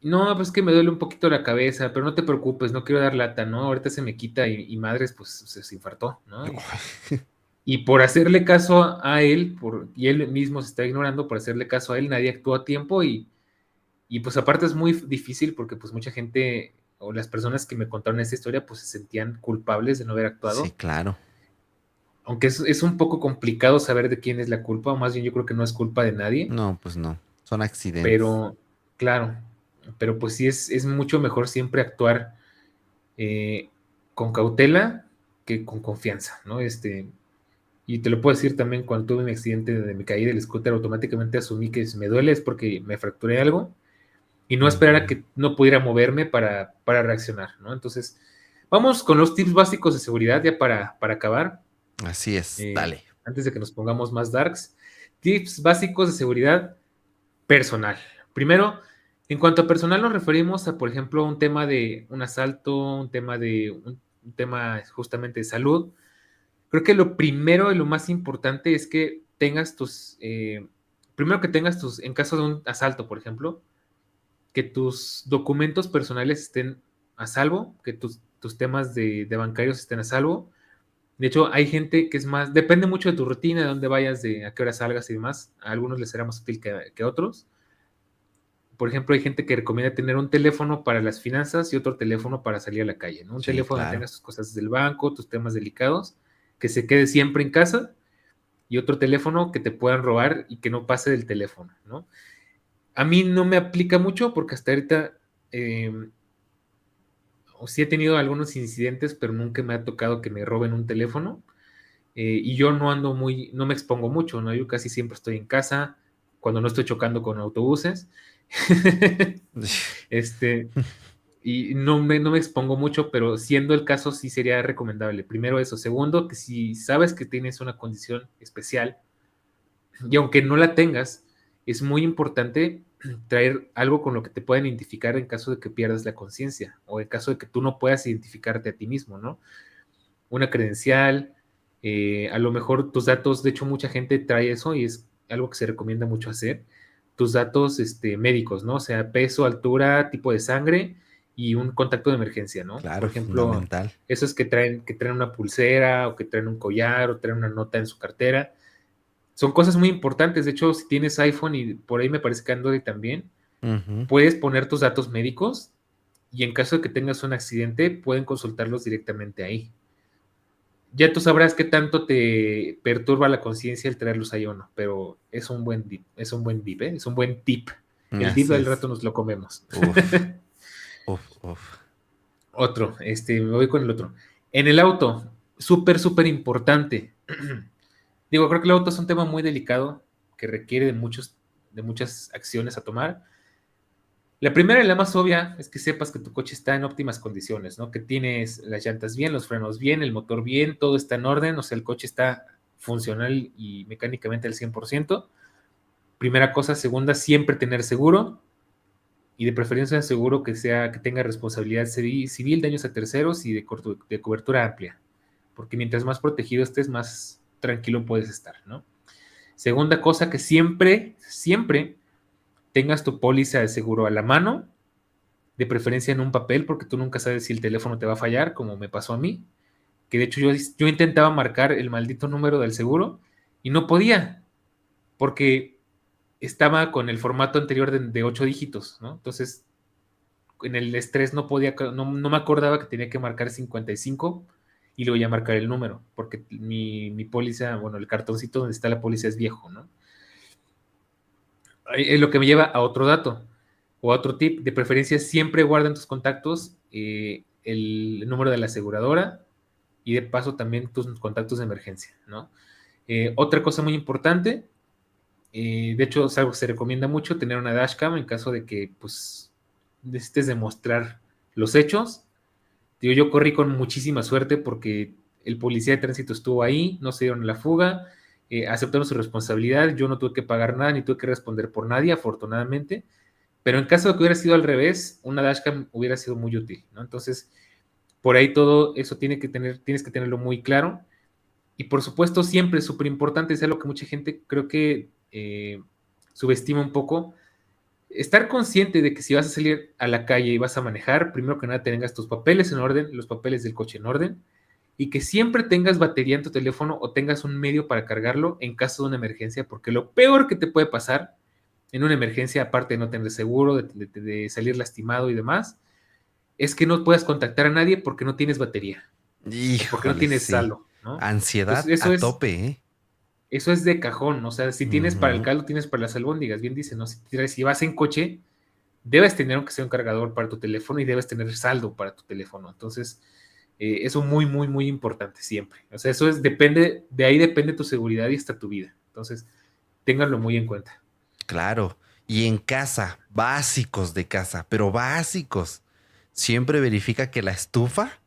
no, pues que me duele un poquito la cabeza, pero no te preocupes, no quiero dar lata, ¿no? Ahorita se me quita y madres, pues se infartó, ¿no? Y por hacerle caso a él, y él mismo se está ignorando, por hacerle caso a él, nadie actuó a tiempo y pues aparte es muy difícil porque pues mucha gente o las personas que me contaron esta historia pues se sentían culpables de no haber Sí, actuado, claro. aunque es un poco complicado saber de quién es la culpa, o más bien yo creo que no es culpa de nadie, No, pues no. Son accidentes. pero claro, pero pues sí es mucho mejor siempre actuar eh, con cautela que con confianza, ¿no? Y te lo puedo decir también, cuando tuve mi accidente de me caí del scooter, automáticamente asumí que si me duele es porque me fracturé algo y no esperar a Ujú. que no pudiera moverme para reaccionar, ¿no? Entonces, vamos con los tips básicos de seguridad ya para acabar, Así es, dale. antes de que nos pongamos más darks. Tips básicos de seguridad personal. Primero, en cuanto a personal nos referimos a, por ejemplo, un tema de un asalto, un tema justamente de salud. Creo que lo primero y lo más importante es que tengas primero que tengas en caso de un asalto, por ejemplo, que tus documentos personales estén a salvo, que tus temas de bancarios estén a salvo. De hecho, hay gente que es más, depende mucho de tu rutina, de dónde vayas, de a qué hora salgas y demás. A algunos les será más útil que a otros. Por ejemplo, hay gente que recomienda tener un teléfono para las finanzas y otro teléfono para salir a la calle, ¿no? Un Sí, teléfono donde claro. tengas tus cosas del banco, tus temas delicados, que se quede siempre en casa, y otro teléfono que te puedan robar y que no pase del teléfono, ¿no? A mí no me aplica mucho porque hasta ahorita sí he tenido algunos incidentes, pero nunca me ha tocado que me roben un teléfono. Y yo no me expongo mucho, ¿no? Yo casi siempre estoy en casa, cuando no estoy chocando con autobuses. este, y no me expongo mucho, pero siendo el caso sí sería recomendable. Primero eso. Segundo, que si sabes que tienes una condición especial y aunque no la tengas, es muy importante traer algo con lo que te puedan identificar en caso de que pierdas la conciencia o en caso de que tú no puedas identificarte a ti mismo, ¿no? Una credencial, a lo mejor tus datos, de hecho mucha gente trae eso y es algo que se recomienda mucho hacer, tus datos médicos, ¿no? O sea, peso, altura, tipo de sangre y un contacto de emergencia, ¿no? Por Claro, ejemplo, fundamental. esos que traen una pulsera o que traen un collar o traen una nota en su cartera, Son cosas muy importantes. De hecho, si tienes iPhone y por ahí me parece que Android también, Ujú. puedes poner tus datos médicos y en caso de que tengas un accidente, pueden consultarlos directamente ahí. Ya tú sabrás qué tanto te perturba la conciencia el traerlos ahí o no, pero es un buen dip, ¿eh? Es un buen tip. El dip Así del es. rato nos lo comemos. Uf, uf. Otro, me voy con el otro. En el auto, súper, súper importante. Digo, creo que el auto es un tema muy delicado que requiere de muchas acciones a tomar. La primera y la más obvia es que sepas que tu coche está en óptimas condiciones, ¿no? Que tienes las llantas bien, los frenos bien, el motor bien, todo está en orden, o sea, el coche está funcional y mecánicamente al 100%. Primera cosa. Segunda, siempre tener seguro y de preferencia un seguro que tenga responsabilidad civil, daños a terceros y de cobertura amplia, porque mientras más protegido estés, más tranquilo puedes estar, ¿no? Segunda cosa, que siempre, siempre tengas tu póliza de seguro a la mano, de preferencia en un papel, porque tú nunca sabes si el teléfono te va a fallar, como me pasó a mí, que de hecho yo intentaba marcar el maldito número del seguro y no podía, porque estaba con el formato anterior de 8 dígitos, ¿no? Entonces, en el estrés no me acordaba que tenía que marcar 55 y luego ya marcar el número, porque mi póliza, bueno, el cartoncito donde está la póliza es viejo, ¿no? Es lo que me lleva a otro dato o a otro tip. De preferencia, siempre guarda en tus contactos el número de la aseguradora y de paso también tus contactos de emergencia, ¿no? Otra cosa muy importante, de hecho es algo que se recomienda mucho, tener una dashcam en caso de que pues necesites demostrar los hechos. Digo, yo corrí con muchísima suerte porque el policía de tránsito estuvo ahí, no se dieron la fuga, aceptaron su responsabilidad, yo no tuve que pagar nada ni tuve que responder por nadie, afortunadamente, pero en caso de que hubiera sido al revés, una dashcam hubiera sido muy útil, ¿no? Entonces, por ahí todo eso tienes que tenerlo muy claro. Y por supuesto, siempre es súper importante, es algo que mucha gente creo que subestima un poco, estar consciente de que si vas a salir a la calle y vas a manejar, primero que nada tengas tus papeles en orden, los papeles del coche en orden, y que siempre tengas batería en tu teléfono o tengas un medio para cargarlo en caso de una emergencia, porque lo peor que te puede pasar en una emergencia, aparte de no tener seguro, de salir lastimado y demás, es que no puedas contactar a nadie porque no tienes batería o porque no Híjole, tienes sí. saldo, ¿no? Entonces, Ansiedad a tope, ¿eh? eso es de cajón, o sea, si tienes para el Ujú. caldo, tienes para las albóndigas, bien dicen, ¿no? Si vas en coche, debes tener aunque sea un cargador para tu teléfono y debes tener saldo para tu teléfono. Entonces, eso muy, muy, muy importante siempre. O sea, de ahí depende tu seguridad y hasta tu vida. Entonces, ténganlo muy en cuenta. Claro. Y en casa, básicos de casa, pero básicos. Siempre verifica que la estufa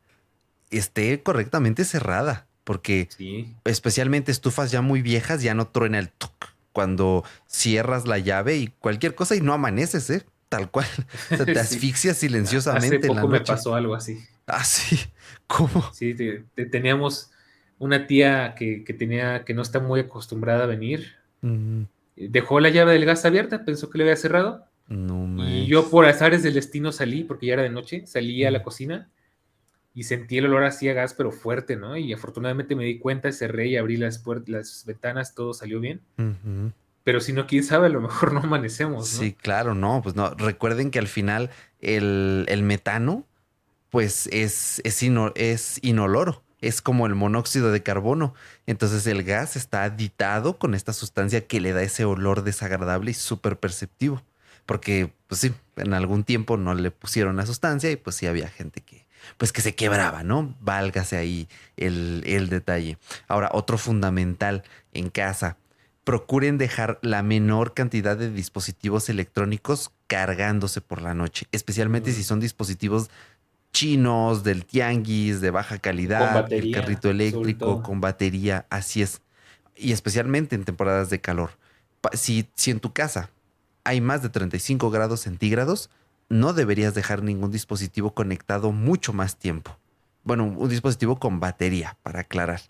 esté correctamente cerrada, porque Sí, especialmente estufas ya muy viejas ya no truena el toc cuando cierras la llave y cualquier cosa y no amaneces, ¿eh? Tal cual. O sea, te sí. asfixias Hace silenciosamente en la poco me noche. pasó algo así. Ah, sí. ¿Cómo? Sí, teníamos una tía que no está muy acostumbrada a venir. Mm, Dejó la llave del gas abierta, pensó que le había cerrado. no Y yo manches. por azares del destino salí, porque ya era de noche, salí a Mm, la cocina y sentí el olor así a gas, pero fuerte, ¿no? Y afortunadamente me di cuenta, cerré y abrí las ventanas, todo salió bien. ujú. Pero si no, quién sabe, a lo mejor no amanecemos, Sí, ¿no? claro, no, pues no. Recuerden que al final el metano, pues es inoloro. Es como el monóxido de carbono. Entonces el gas está aditado con esta sustancia que le da ese olor desagradable y súper perceptivo. Porque, pues sí, en algún tiempo no le pusieron la sustancia y pues sí había gente pues que se quebraba, ¿no? Válgase ahí el detalle. Ahora, otro fundamental en casa. Procuren dejar la menor cantidad de dispositivos electrónicos cargándose por la noche, especialmente si Mm, son dispositivos chinos, del tianguis, de baja con calidad, el batería, carrito sobre eléctrico todo. con batería, así es. Y especialmente en temporadas de calor. Si en tu casa hay más de 35 grados centígrados, no deberías dejar ningún dispositivo conectado mucho más tiempo. Bueno, un dispositivo con batería, para aclarar.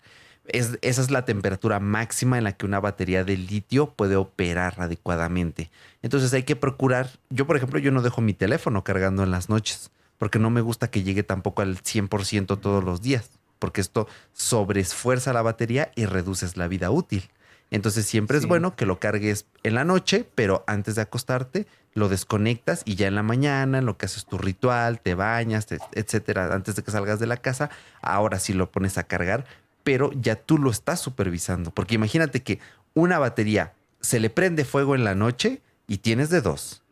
Esa es la temperatura máxima en la que una batería de litio puede operar adecuadamente. Entonces hay que procurar, yo por ejemplo, yo no dejo mi teléfono cargando en las noches, porque no me gusta que llegue tampoco al 100% todos Mm, los días, porque esto sobreesfuerza la batería y reduces la vida útil. Entonces siempre es Sí, bueno que lo cargues en la noche, pero antes de acostarte lo desconectas y ya en la mañana, en lo que haces tu ritual, te bañas, etcétera, antes de que salgas de la casa, ahora sí lo pones a cargar, pero ya tú lo estás supervisando. Porque imagínate que una batería se le prende fuego en la noche y tienes de dos.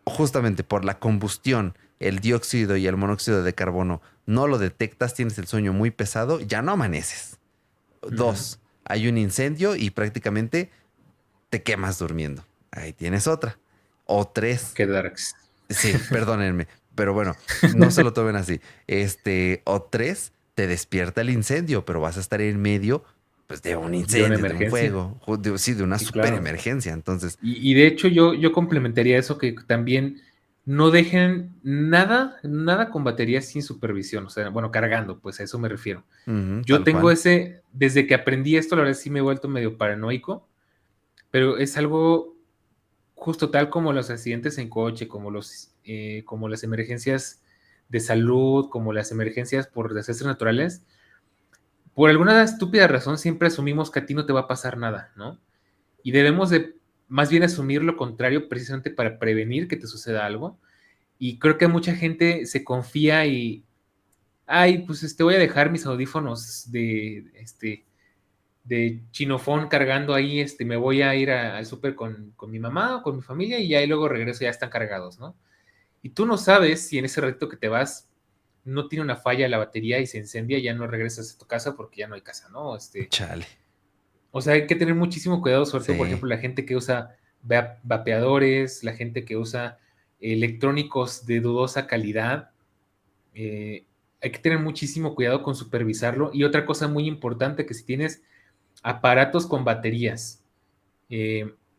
Justamente por la combustión, el dióxido y el monóxido de carbono no lo detectas, tienes el sueño muy pesado, ya no amaneces. ujú, Dos, hay un incendio y prácticamente te quemas durmiendo. Ahí tienes otra. O tres, qué darks. sí, perdónenme, pero bueno, no se lo tomen así. O tres, te despierta el incendio, pero vas a estar en medio, pues, de un De una incendio, de un emergencia. fuego, sí, de una Sí, super claro. emergencia. Entonces, Y de hecho yo complementaría eso que también no dejen nada con baterías sin supervisión, o sea, bueno, cargando, pues a eso me refiero. ujú, Yo tal tengo cual. ese, desde que aprendí esto, la verdad sí me he vuelto medio paranoico, pero es algo justo tal como los accidentes en coche, como las emergencias de salud, como las emergencias por desastres naturales. Por alguna estúpida razón siempre asumimos que a ti no te va a pasar nada, ¿no? Y debemos de más bien asumir lo contrario precisamente para prevenir que te suceda algo. Y creo que mucha gente se confía y, ay, pues voy a dejar mis audífonos de chinofón cargando ahí, me voy a ir al súper con mi mamá o con mi familia y ya y luego regreso, ya están cargados, ¿no? Y tú no sabes si en ese ratito que te vas no tiene una falla la batería y se incendia y ya no regresas a tu casa porque ya no hay casa, ¿no? Chale. O sea, hay que tener muchísimo cuidado, sobre todo, por Sí, ejemplo, la gente que usa vapeadores, la gente que usa electrónicos de dudosa calidad. eh, Hay que tener muchísimo cuidado con supervisarlo. Y otra cosa muy importante, que si tienes aparatos con baterías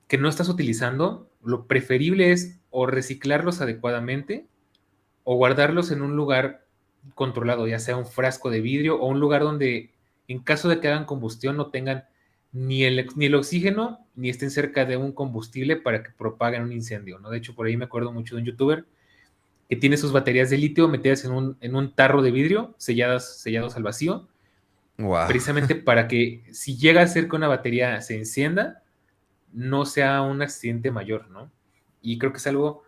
que no estás utilizando, lo preferible es o reciclarlos adecuadamente o guardarlos en un lugar controlado, ya sea un frasco de vidrio o un lugar donde en caso de que hagan combustión no tengan ni el oxígeno ni estén cerca de un combustible para que propaguen un incendio, ¿no? De hecho, por ahí me acuerdo mucho de un youtuber que tiene sus baterías de litio metidas en un tarro de vidrio, sellados al vacío, wow. precisamente para que si llega a ser que una batería se encienda, no sea un accidente mayor, ¿no? Y creo que es algo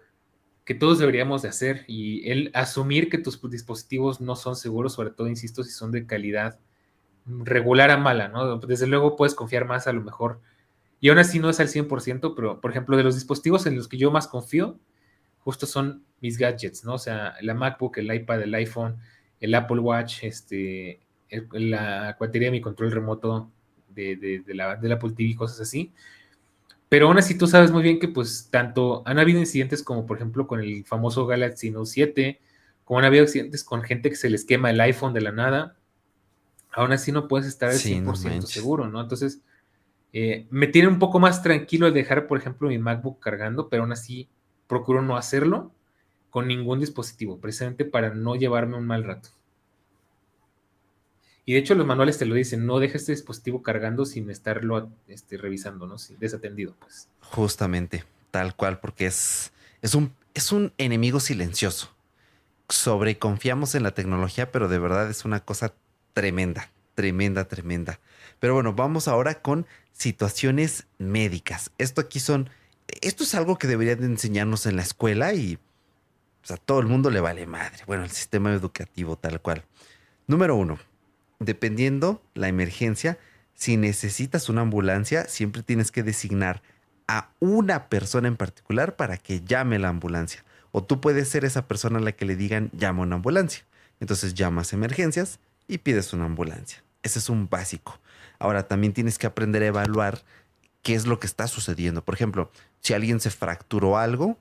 que todos deberíamos de hacer y el asumir que tus dispositivos no son seguros, sobre todo, insisto, si son de calidad regular a mala, ¿no? Desde luego puedes confiar más a lo mejor. Y aún así no es al 100%, pero por ejemplo, de los dispositivos en los que yo más confío, justo son mis gadgets, ¿no? O sea, la MacBook, el iPad, el iPhone, el Apple Watch, la batería de mi control remoto del Apple TV, cosas así. Pero aún así tú sabes muy bien que pues tanto han habido incidentes como por ejemplo con el famoso Galaxy Note 7, como han habido accidentes con gente que se les quema el iPhone de la nada, aún así no puedes estar al Sí, cien no por ciento manches. seguro, ¿no? Entonces, me tiene un poco más tranquilo el dejar, por ejemplo, mi MacBook cargando, pero aún así procuro no hacerlo con ningún dispositivo, precisamente para no llevarme un mal rato. Y de hecho los manuales te lo dicen, no dejes este dispositivo cargando sin estarlo revisando, ¿no? Desatendido, pues. Justamente, tal cual, porque es un enemigo silencioso. Sobreconfiamos en la tecnología, pero de verdad es una cosa tremenda, tremenda, tremenda. Pero bueno, vamos ahora con situaciones médicas. Esto es algo que deberían de enseñarnos en la escuela y pues, a todo el mundo le vale madre. Bueno, el sistema educativo tal cual. Número uno, dependiendo la emergencia, si necesitas una ambulancia, siempre tienes que designar a una persona en particular para que llame la ambulancia. O tú puedes ser esa persona a la que le digan llama una ambulancia. Entonces llamas a emergencias y pides una ambulancia. Ese es un básico. Ahora también tienes que aprender a evaluar qué es lo que está sucediendo. Por ejemplo, si alguien se fracturó algo,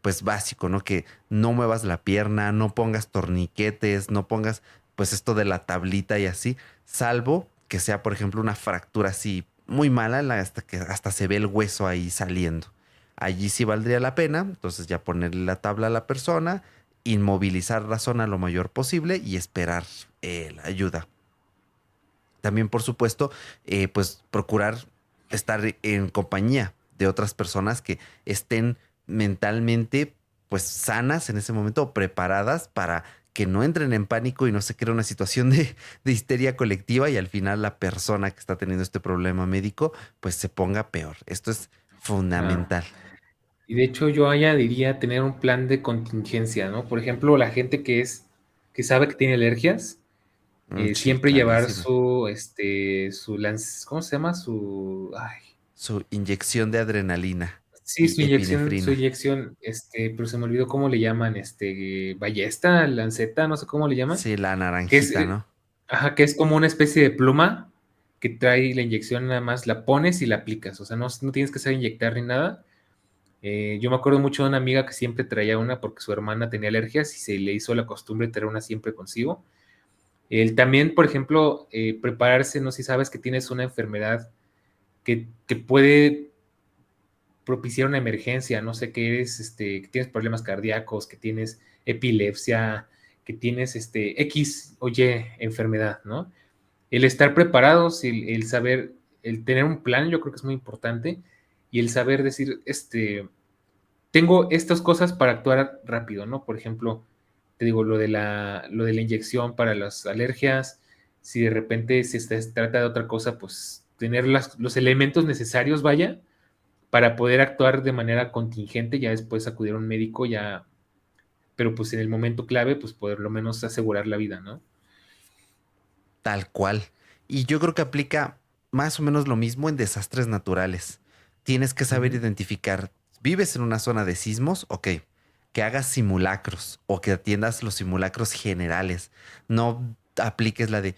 pues básico, ¿no? Que no muevas la pierna, no pongas torniquetes, no pongas pues esto de la tablita y así, salvo que sea, por ejemplo, una fractura así muy mala hasta que hasta se ve el hueso ahí saliendo. Allí sí valdría la pena, entonces ya ponerle la tabla a la persona, inmovilizar la zona lo mayor posible y esperar la ayuda. También, por supuesto, pues procurar estar en compañía de otras personas que estén mentalmente pues sanas en ese momento o preparadas para que no entren en pánico y no se crea una situación de histeria colectiva y al final la persona que está teniendo este problema médico pues se ponga peor. Esto es Claro. fundamental. Y de hecho yo añadiría tener un plan de contingencia, ¿no? Por ejemplo, la gente que sabe que tiene alergias, Sí, siempre llevar clarísimo. ¿cómo se llama? Su inyección de adrenalina Sí, y su epinefrina. inyección, pero se me olvidó cómo le llaman, ballesta, lanceta, no sé cómo le llaman, Sí, la que es, naranjita, ¿no? ajá, que es como una especie de pluma que trae la inyección, nada más la pones y la aplicas, o sea, no tienes que saber inyectar ni nada. Yo me acuerdo mucho de una amiga que siempre traía una porque su hermana tenía alergias y se le hizo la costumbre de traer una siempre consigo. El también, por ejemplo, prepararse, no sé si sabes que tienes una enfermedad que puede propiciar una emergencia, no sé qué eres, que tienes problemas cardíacos, que tienes epilepsia, que tienes X o Y enfermedad, ¿no? El estar preparados, el saber, el tener un plan, yo creo que es muy importante, y el saber decir, tengo estas cosas para actuar rápido, ¿no? Por ejemplo, te digo, lo de la inyección para las alergias, si de repente se trata de otra cosa, pues tener los elementos necesarios, vaya, para poder actuar de manera contingente, ya después acudir a un médico, ya, pero pues en el momento clave, pues por lo menos asegurar la vida, ¿no? Tal cual. Y yo creo que aplica más o menos lo mismo en desastres naturales. Tienes que saber Ujú. identificar, ¿vives en una zona de sismos? Ok, que hagas simulacros o que atiendas los simulacros generales. No apliques la de,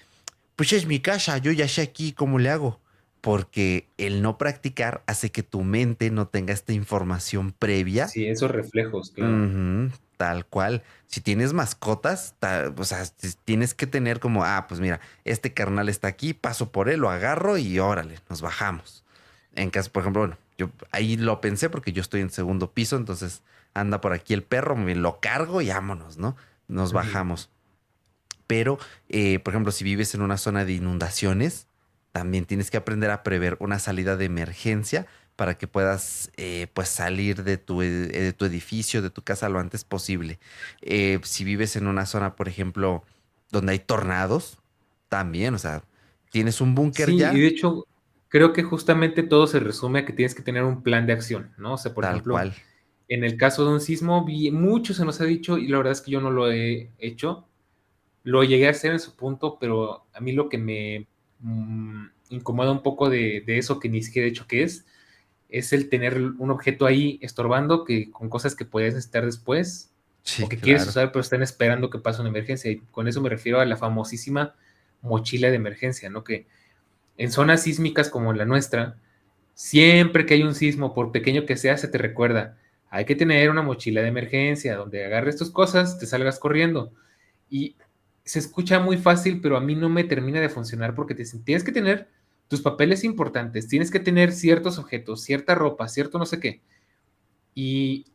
pues es mi casa, yo ya sé aquí cómo le hago. Porque el no practicar hace que tu mente no tenga esta información previa. Sí, esos reflejos, claro. Ujú, tal cual. Si tienes mascotas, o sea, tienes que tener como, pues mira, este carnal está aquí, paso por él, lo agarro y órale, nos bajamos. En caso, por ejemplo, bueno, yo ahí lo pensé porque yo estoy en segundo piso, entonces anda por aquí el perro, me lo cargo y vámonos, ¿no? Nos Ujú. bajamos. Pero, por ejemplo, si vives en una zona de inundaciones, también tienes que aprender a prever una salida de emergencia para que puedas pues salir de tu edificio, de tu casa lo antes posible. Si vives en una zona, por ejemplo, donde hay tornados, también, o sea, tienes un búnker Sí, y de ya, hecho, creo que justamente todo se resume a que tienes que tener un plan de acción, ¿no? O sea, por tal ejemplo, cual. en el caso de un sismo, mucho se nos ha dicho, y la verdad es que yo no lo he hecho, lo llegué a hacer en su punto, pero a mí lo que me incomoda un poco de eso que ni siquiera he hecho que es el tener un objeto ahí estorbando que con cosas que puedes necesitar después o Sí, que quieres claro. usar pero están esperando que pase una emergencia. Y con eso me refiero a la famosísima mochila de emergencia, ¿no? Que en zonas sísmicas como la nuestra, siempre que hay un sismo, por pequeño que sea, se te recuerda, hay que tener una mochila de emergencia donde agarres tus cosas, te salgas corriendo. Y se escucha muy fácil, pero a mí no me termina de funcionar porque tienes que tener tus papeles importantes, tienes que tener ciertos objetos, cierta ropa, cierto no sé qué. Y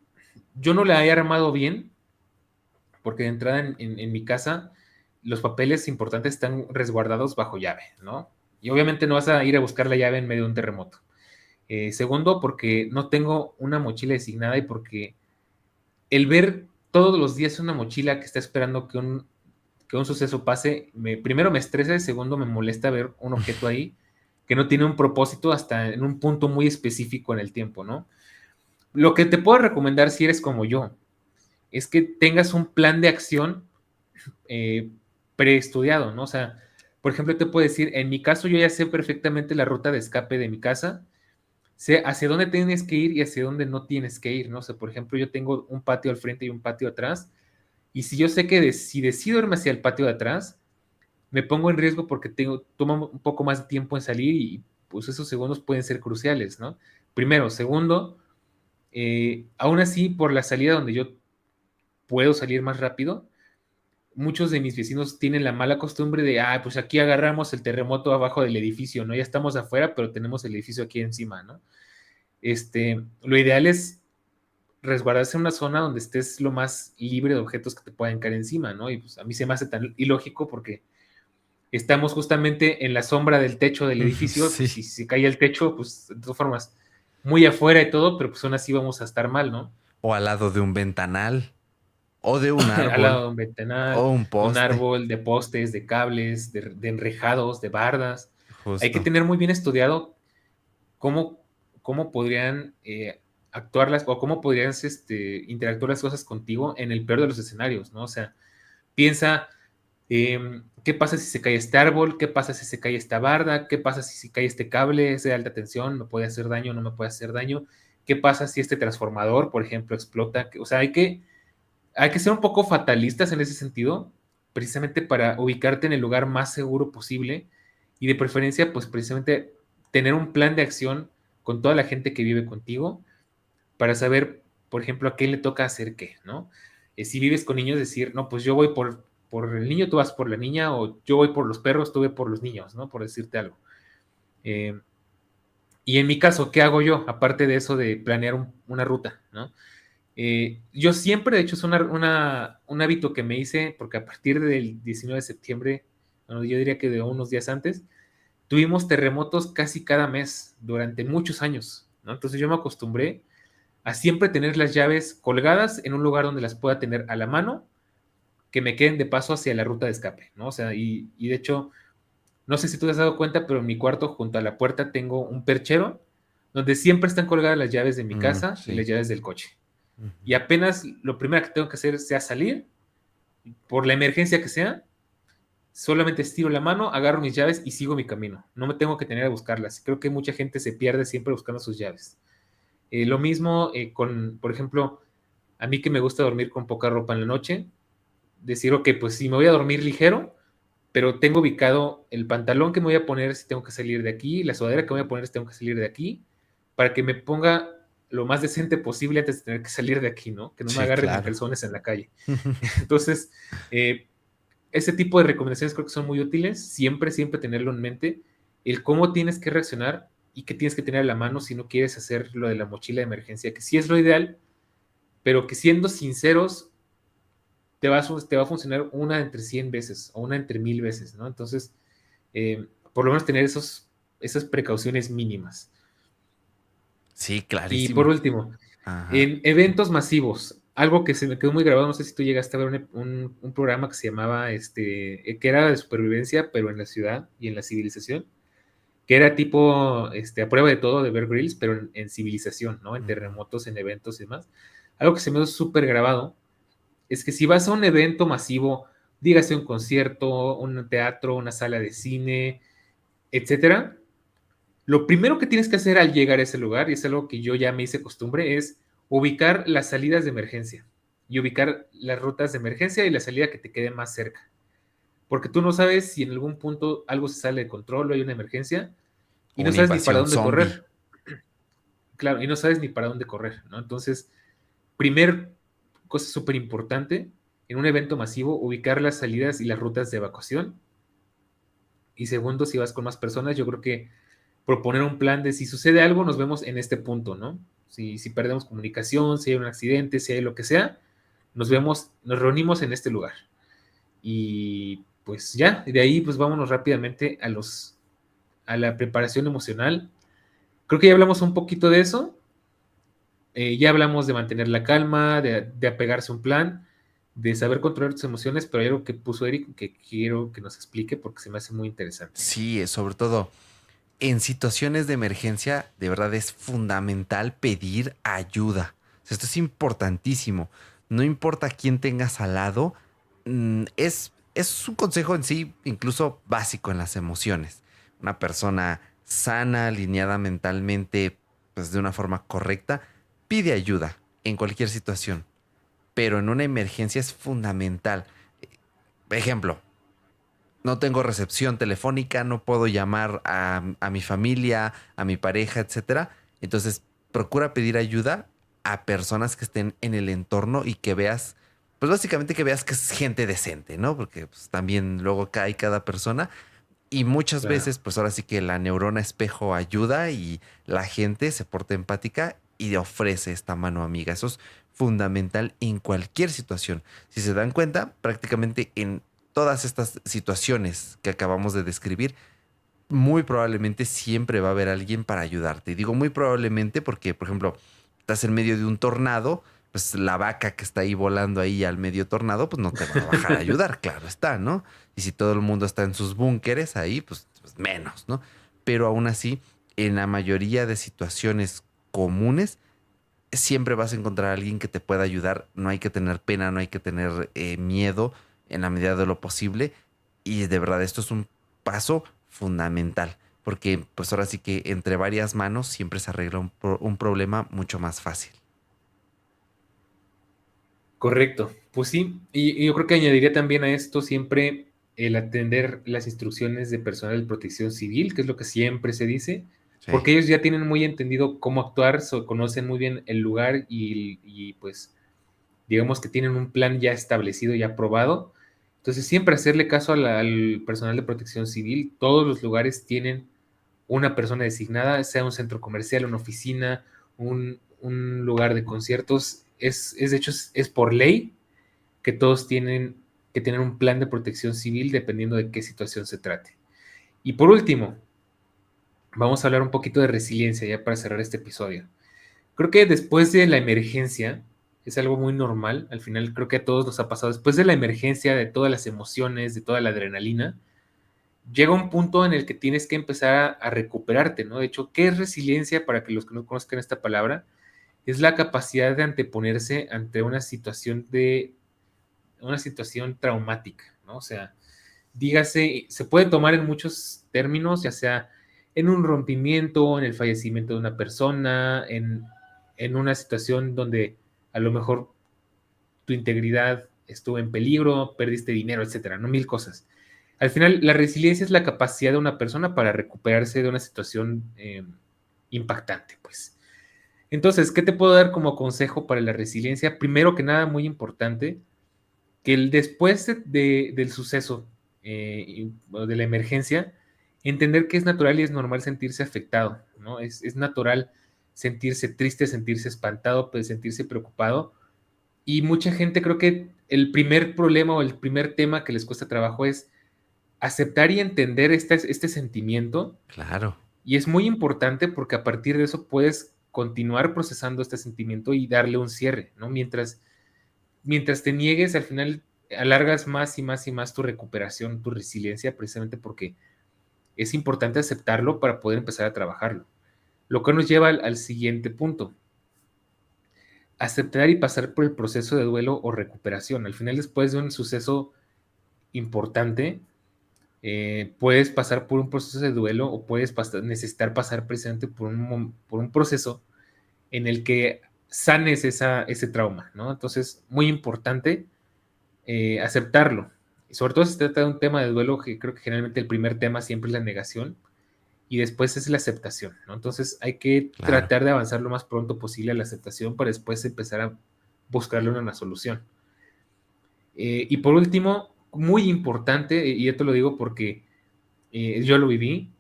yo no la he armado bien porque de entrada en mi casa los papeles importantes están resguardados bajo llave, ¿no? Y obviamente no vas a ir a buscar la llave en medio de un terremoto. Segundo, porque no tengo una mochila designada y porque el ver todos los días una mochila que está esperando que un suceso pase, primero me estresa y segundo me molesta ver un objeto ahí que no tiene un propósito hasta en un punto muy específico en el tiempo, ¿no? Lo que te puedo recomendar si eres como yo es que tengas un plan de acción eh, preestudiado, ¿no? O sea, por ejemplo, te puedo decir, en mi caso yo ya sé perfectamente la ruta de escape de mi casa, sé hacia dónde tienes que ir y hacia dónde no tienes que ir, ¿no? O sea, por ejemplo, yo tengo un patio al frente y un patio atrás, y si yo sé que si decido irme hacia el patio de atrás, me pongo en riesgo porque toma un poco más de tiempo en salir y pues esos segundos pueden ser cruciales, ¿no? Primero. Segundo, aún así, por la salida donde yo puedo salir más rápido, muchos de mis vecinos tienen la mala costumbre de, pues aquí agarramos el terremoto abajo del edificio, ¿no? Ya estamos afuera, pero tenemos el edificio aquí encima, ¿no? Lo ideal es resguardarse en una zona donde estés lo más libre de objetos que te puedan caer encima, ¿no? Y pues a mí se me hace tan ilógico porque estamos justamente en la sombra del techo del edificio, pues si Sí. se cae el techo, pues de todas formas, muy afuera y todo, pero pues aún así vamos a estar mal, ¿no? O al lado de un ventanal. O de un al árbol, lado de un o ventanal, un de un poste, árbol, de postes, de cables, de enrejados, de bardas. Hay que justo. tener muy bien estudiado cómo, cómo podrían actuar o cómo podrían interactuar las cosas contigo en el peor de los escenarios, ¿no? O sea, piensa, ¿qué pasa si se cae este árbol? ¿Qué pasa si se cae esta barda? ¿Qué pasa si se cae este cable? ¿Es de alta tensión? ¿Me puede hacer daño? ¿No me puede hacer daño? ¿Qué pasa si este transformador, por ejemplo, explota? O sea, hay que ser un poco fatalistas en ese sentido, precisamente para ubicarte en el lugar más seguro posible y de preferencia, pues precisamente tener un plan de acción con toda la gente que vive contigo para saber, por ejemplo, a qué le toca hacer qué, ¿no? Si vives con niños, decir, no, pues yo voy por el niño, tú vas por la niña, o yo voy por los perros, tú ve por los niños, ¿no? Por decirte algo. Eh, y en mi caso, ¿qué hago yo? Aparte de eso de planear una ruta, ¿no? Yo siempre, de hecho, es un hábito que me hice, porque a partir del 19 de septiembre, bueno, yo diría que de unos días antes, tuvimos terremotos casi cada mes durante muchos años, ¿no? Entonces yo me acostumbré a siempre tener las llaves colgadas en un lugar donde las pueda tener a la mano, que me queden de paso hacia la ruta de escape, ¿no? O sea, y de hecho, no sé si tú te has dado cuenta, pero en mi cuarto, junto a la puerta, tengo un perchero donde siempre están colgadas las llaves de mi casa y Sí. las llaves del coche. Y Ujú. apenas lo primero que tengo que hacer sea salir, por la emergencia que sea, solamente estiro la mano, agarro mis llaves y sigo mi camino. No me tengo que tener a buscarlas. Creo que mucha gente se pierde siempre buscando sus llaves. Lo mismo con, por ejemplo, a mí que me gusta dormir con poca ropa en la noche, decir, ok, pues si me voy a dormir ligero, pero tengo ubicado el pantalón que me voy a poner si tengo que salir de aquí, la sudadera que me voy a poner si tengo que salir de aquí, para que me ponga lo más decente posible antes de tener que salir de aquí, ¿no? Que no me Sí, agarren en claro. calzones en la calle. Entonces, ese tipo de recomendaciones creo que son muy útiles, siempre, siempre tenerlo en mente, el cómo tienes que reaccionar y qué tienes que tener a la mano si no quieres hacer lo de la mochila de emergencia, que sí es lo ideal, pero que siendo sinceros, te va a funcionar una entre 100 veces o una entre 1000 veces, ¿no? Entonces, por lo menos tener esas precauciones mínimas. Sí, Y por clarísimo. último, Ajá. en eventos masivos, algo que se me quedó muy grabado, no sé si tú llegaste a ver un programa que se llamaba, que era de supervivencia, pero en la ciudad y en la civilización, que era tipo, a prueba de todo de Bear Grylls, pero en civilización, ¿no? En Ujú. terremotos, en eventos y demás. Algo que se me dio súper grabado es que si vas a un evento masivo, dígase un concierto, un teatro, una sala de cine, etcétera, lo primero que tienes que hacer al llegar a ese lugar, y es algo que yo ya me hice costumbre, es ubicar las salidas de emergencia y ubicar las rutas de emergencia y la salida que te quede más cerca. Porque tú no sabes si en algún punto algo se sale de control o hay una emergencia y no Una sabes ni para invasión dónde zombie. correr. Claro, y no sabes ni para dónde correr, ¿no? Entonces, primer cosa súper importante, en un evento masivo, ubicar las salidas y las rutas de evacuación. Y segundo, si vas con más personas, yo creo que proponer un plan de si sucede algo, nos vemos en este punto, ¿no? Si perdemos comunicación, si hay un accidente, si hay lo que sea, nos reunimos en este lugar. Y pues ya, de ahí pues vámonos rápidamente a la preparación emocional. Creo que ya hablamos un poquito de eso. Ya hablamos de mantener la calma, de apegarse a un plan, de saber controlar tus emociones, pero hay algo que puso Eric que quiero que nos explique porque se me hace muy interesante. Sí, sobre todo en situaciones de emergencia, de verdad es fundamental pedir ayuda. O sea, esto es importantísimo. No importa quién tengas al lado, es un consejo en sí, incluso básico en las emociones. Una persona sana, alineada mentalmente, pues de una forma correcta, pide ayuda en cualquier situación. Pero en una emergencia es fundamental. Ejemplo, no tengo recepción telefónica, no puedo llamar a mi familia, a mi pareja, etcétera. Entonces, procura pedir ayuda a personas que estén en el entorno y que veas, pues básicamente que veas que es gente decente, ¿no? Porque pues, también luego cae cada persona. Y muchas Claro, veces, pues ahora sí que la neurona espejo ayuda y la gente se porta empática y ofrece esta mano amiga. Eso es fundamental en cualquier situación. Si se dan cuenta, prácticamente en todas estas situaciones que acabamos de describir, muy probablemente siempre va a haber alguien para ayudarte. Y digo muy probablemente porque, por ejemplo, estás en medio de un tornado, pues la vaca que está ahí volando ahí al medio tornado, pues no te va a bajar a ayudar, claro está, ¿no? Y si todo el mundo está en sus búnkeres ahí, pues menos, ¿no? Pero aún así, en la mayoría de situaciones comunes, siempre vas a encontrar a alguien que te pueda ayudar. No hay que tener pena, no hay que tener miedo en la medida de lo posible. Y de verdad, esto es un paso fundamental, porque pues ahora sí que entre varias manos siempre se arregla un problema mucho más fácil. Correcto, pues sí, y yo creo que añadiría también a esto siempre el atender las instrucciones de personal de protección civil, que es lo que siempre se dice, Sí, porque ellos ya tienen muy entendido cómo actuar, conocen muy bien el lugar y pues digamos que tienen un plan ya establecido y aprobado. Entonces siempre hacerle caso al personal de protección civil, todos los lugares tienen una persona designada, sea un centro comercial, una oficina, un lugar de conciertos, de hecho es por ley que todos tienen que tener un plan de protección civil dependiendo de qué situación se trate. Y por último, vamos a hablar un poquito de resiliencia ya para cerrar este episodio. Creo que después de la emergencia, es algo muy normal, al final creo que a todos nos ha pasado, después de la emergencia, de todas las emociones, de toda la adrenalina, llega un punto en el que tienes que empezar a recuperarte, ¿no? De hecho, ¿qué es resiliencia? Para que los que no conozcan esta palabra, es la capacidad de anteponerse ante una situación traumática, ¿no? O sea, dígase, se puede tomar en muchos términos, ya sea en un rompimiento, en el fallecimiento de una persona, en una situación donde a lo mejor tu integridad estuvo en peligro, perdiste dinero, etcétera, ¿no? Mil cosas. Al final, la resiliencia es la capacidad de una persona para recuperarse de una situación impactante, pues. Entonces, ¿qué te puedo dar como consejo para la resiliencia? Primero que nada, muy importante, que después del suceso o de la emergencia, entender que es natural y es normal sentirse afectado, ¿no? Es natural sentirse triste, sentirse espantado, pues, sentirse preocupado. Y mucha gente creo que el primer problema o el primer tema que les cuesta trabajo es aceptar y entender este sentimiento. claro. Y es muy importante porque a partir de eso puedes continuar procesando este sentimiento y darle un cierre, ¿no? Mientras te niegues, al final alargas más y más y más tu recuperación, tu resiliencia, precisamente porque es importante aceptarlo para poder empezar a trabajarlo. Lo que nos lleva al siguiente punto, aceptar y pasar por el proceso de duelo o recuperación. Al final, después de un suceso importante, puedes pasar por un proceso de duelo o puedes necesitar pasar precisamente por un proceso en el que sanes ese trauma, ¿no? Entonces, muy importante aceptarlo. Y sobre todo si se trata de un tema de duelo, que creo que generalmente el primer tema siempre es la negación y después es la aceptación, ¿no? Entonces hay que Claro, tratar de avanzar lo más pronto posible a la aceptación para después empezar a buscarle una solución. Y por último, muy importante, y yo te lo digo porque yo lo viví,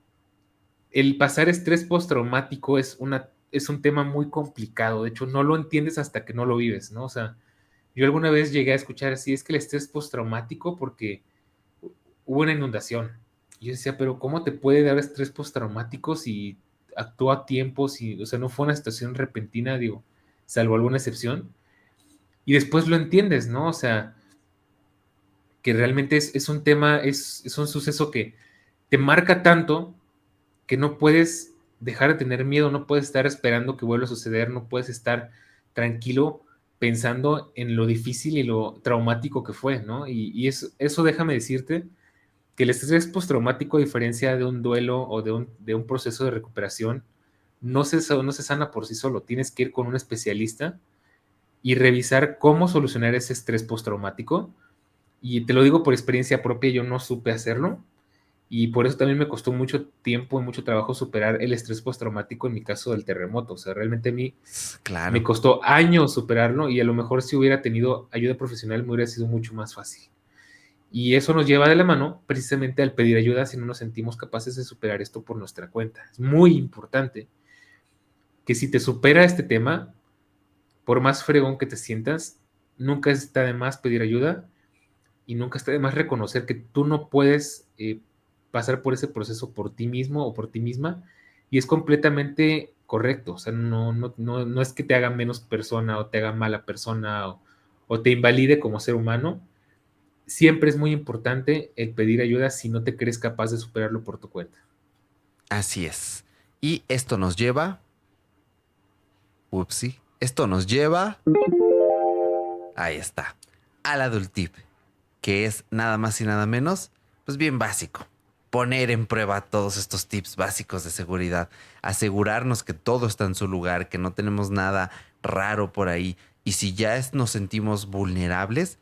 el pasar estrés postraumático es un tema muy complicado. De hecho, no lo entiendes hasta que no lo vives, ¿no? O sea, yo alguna vez llegué a escuchar así, es que el estrés postraumático porque hubo una inundación. Y yo decía, pero ¿cómo te puede dar estrés postraumático si actúa a tiempo, si, o sea, no fue una situación repentina, digo, salvo alguna excepción? Y después lo entiendes, ¿no? O sea, que realmente es un tema, es un suceso que te marca tanto que no puedes dejar de tener miedo, no puedes estar esperando que vuelva a suceder, no puedes estar tranquilo pensando en lo difícil y lo traumático que fue, ¿no? Y eso déjame decirte que el estrés postraumático, a diferencia de un duelo o de un proceso de recuperación, no se sana por sí solo. Tienes que ir con un especialista y revisar cómo solucionar ese estrés postraumático. Y te lo digo por experiencia propia, yo no supe hacerlo. Y por eso también me costó mucho tiempo y mucho trabajo superar el estrés postraumático en mi caso del terremoto. O sea, realmente a mí me claro. costó años superarlo y a lo mejor si hubiera tenido ayuda profesional me hubiera sido mucho más fácil. Y eso nos lleva de la mano precisamente al pedir ayuda si no nos sentimos capaces de superar esto por nuestra cuenta. Es muy importante que si te supera este tema, por más fregón que te sientas, nunca está de más pedir ayuda y nunca está de más reconocer que tú no puedes pasar por ese proceso por ti mismo o por ti misma y es completamente correcto. O sea, no es que te haga menos persona o te haga mala persona o te invalide como ser humano. Siempre es muy importante el pedir ayuda si no te crees capaz de superarlo por tu cuenta. Así es. Y esto nos lleva... Upsi. Esto nos lleva... Ahí está. Al adult tip, que es nada más y nada menos, pues bien básico. Poner en prueba todos estos tips básicos de seguridad. Asegurarnos que todo está en su lugar, que no tenemos nada raro por ahí. Y si ya nos sentimos vulnerables,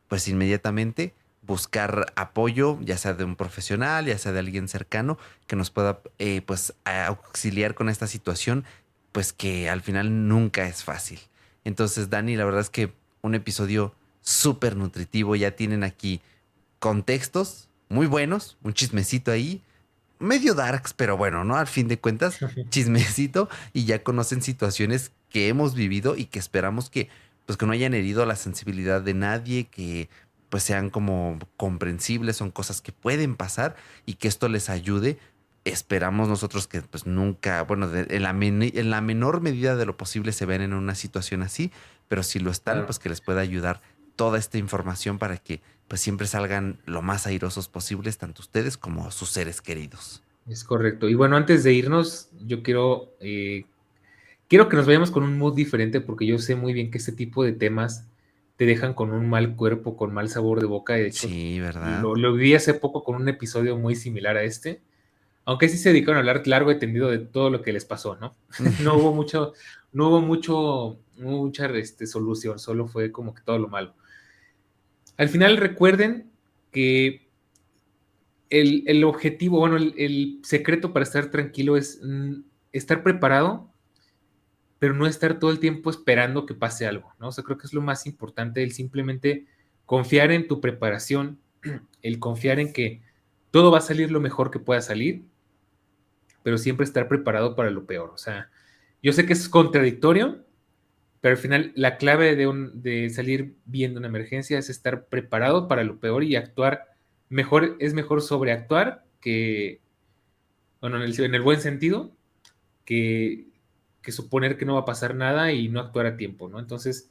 pues inmediatamente buscar apoyo, ya sea de un profesional, ya sea de alguien cercano, que nos pueda pues auxiliar con esta situación, pues que al final nunca es fácil. Entonces, Dani, la verdad es que un episodio súper nutritivo. Ya tienen aquí contextos muy buenos, un chismecito ahí, medio darks, pero bueno, ¿no? Al fin de cuentas, chismecito, y ya conocen situaciones que hemos vivido y que esperamos que, pues, que no hayan herido la sensibilidad de nadie, que pues sean como comprensibles, son cosas que pueden pasar y que esto les ayude. Esperamos nosotros que pues nunca, bueno, en la menor medida de lo posible se ven en una situación así, pero si lo están, Claro. pues que les pueda ayudar toda esta información para que pues siempre salgan lo más airosos posibles, tanto ustedes como sus seres queridos. Es correcto. Y bueno, antes de irnos, yo quiero que nos vayamos con un mood diferente porque yo sé muy bien que este tipo de temas te dejan con un mal cuerpo, con mal sabor de boca. De hecho, Sí, ¿verdad? lo viví hace poco con un episodio muy similar a este, aunque sí se dedicaron a hablar largo y tendido de todo lo que les pasó, ¿no? No hubo mucho, no hubo mucha solución, solo fue como que todo lo malo. Al final recuerden que el objetivo, bueno, el secreto para estar tranquilo es estar preparado, pero no estar todo el tiempo esperando que pase algo, ¿no? O sea, creo que es lo más importante, el simplemente confiar en tu preparación, el confiar en que todo va a salir lo mejor que pueda salir, pero siempre estar preparado para lo peor. O sea, yo sé que es contradictorio, pero al final la clave de salir bien de una emergencia es estar preparado para lo peor y actuar mejor. Es mejor sobreactuar que, bueno, en el buen sentido, que, que suponer que no va a pasar nada y no actuar a tiempo, ¿no? Entonces,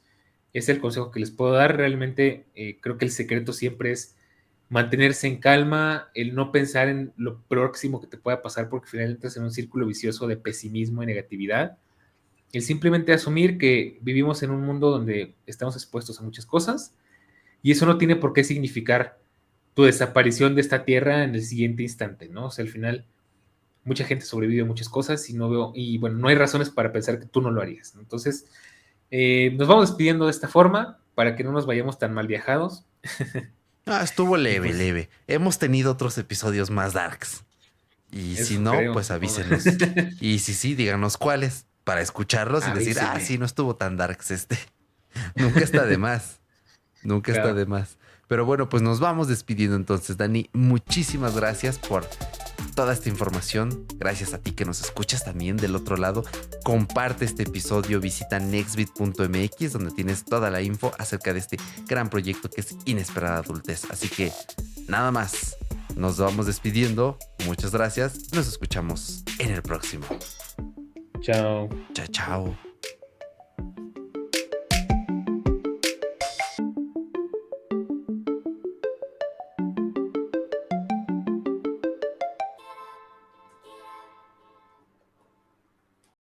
ese es el consejo que les puedo dar. Realmente creo que el secreto siempre es mantenerse en calma, el no pensar en lo próximo que te pueda pasar, porque finalmente entras en un círculo vicioso de pesimismo y negatividad. El simplemente asumir que vivimos en un mundo donde estamos expuestos a muchas cosas y eso no tiene por qué significar tu desaparición de esta tierra en el siguiente instante, ¿no? O sea, al final mucha gente sobrevive a muchas cosas y no veo, y bueno, no hay razones para pensar que tú no lo harías, ¿no? Entonces, nos vamos despidiendo de esta forma para que no nos vayamos tan mal viajados. Ah, estuvo Y leve, pues, leve. Hemos tenido otros episodios más darks. Y si eso no, creo, pues supongo. avísenos. Y si sí, díganos cuáles para escucharlos y decir, ah, Avísenme. sí, no estuvo tan darks este. Nunca está de más. Nunca está Claro. de más. Pero bueno, pues nos vamos despidiendo entonces, Dani. Muchísimas gracias por toda esta información. Gracias a ti que nos escuchas también del otro lado. Comparte este episodio, visita nextbit.mx donde tienes toda la info acerca de este gran proyecto que es Inesperada Adultez. Así que nada más, nos vamos despidiendo. Muchas gracias. Nos escuchamos en el próximo. Chao. Chao, chao.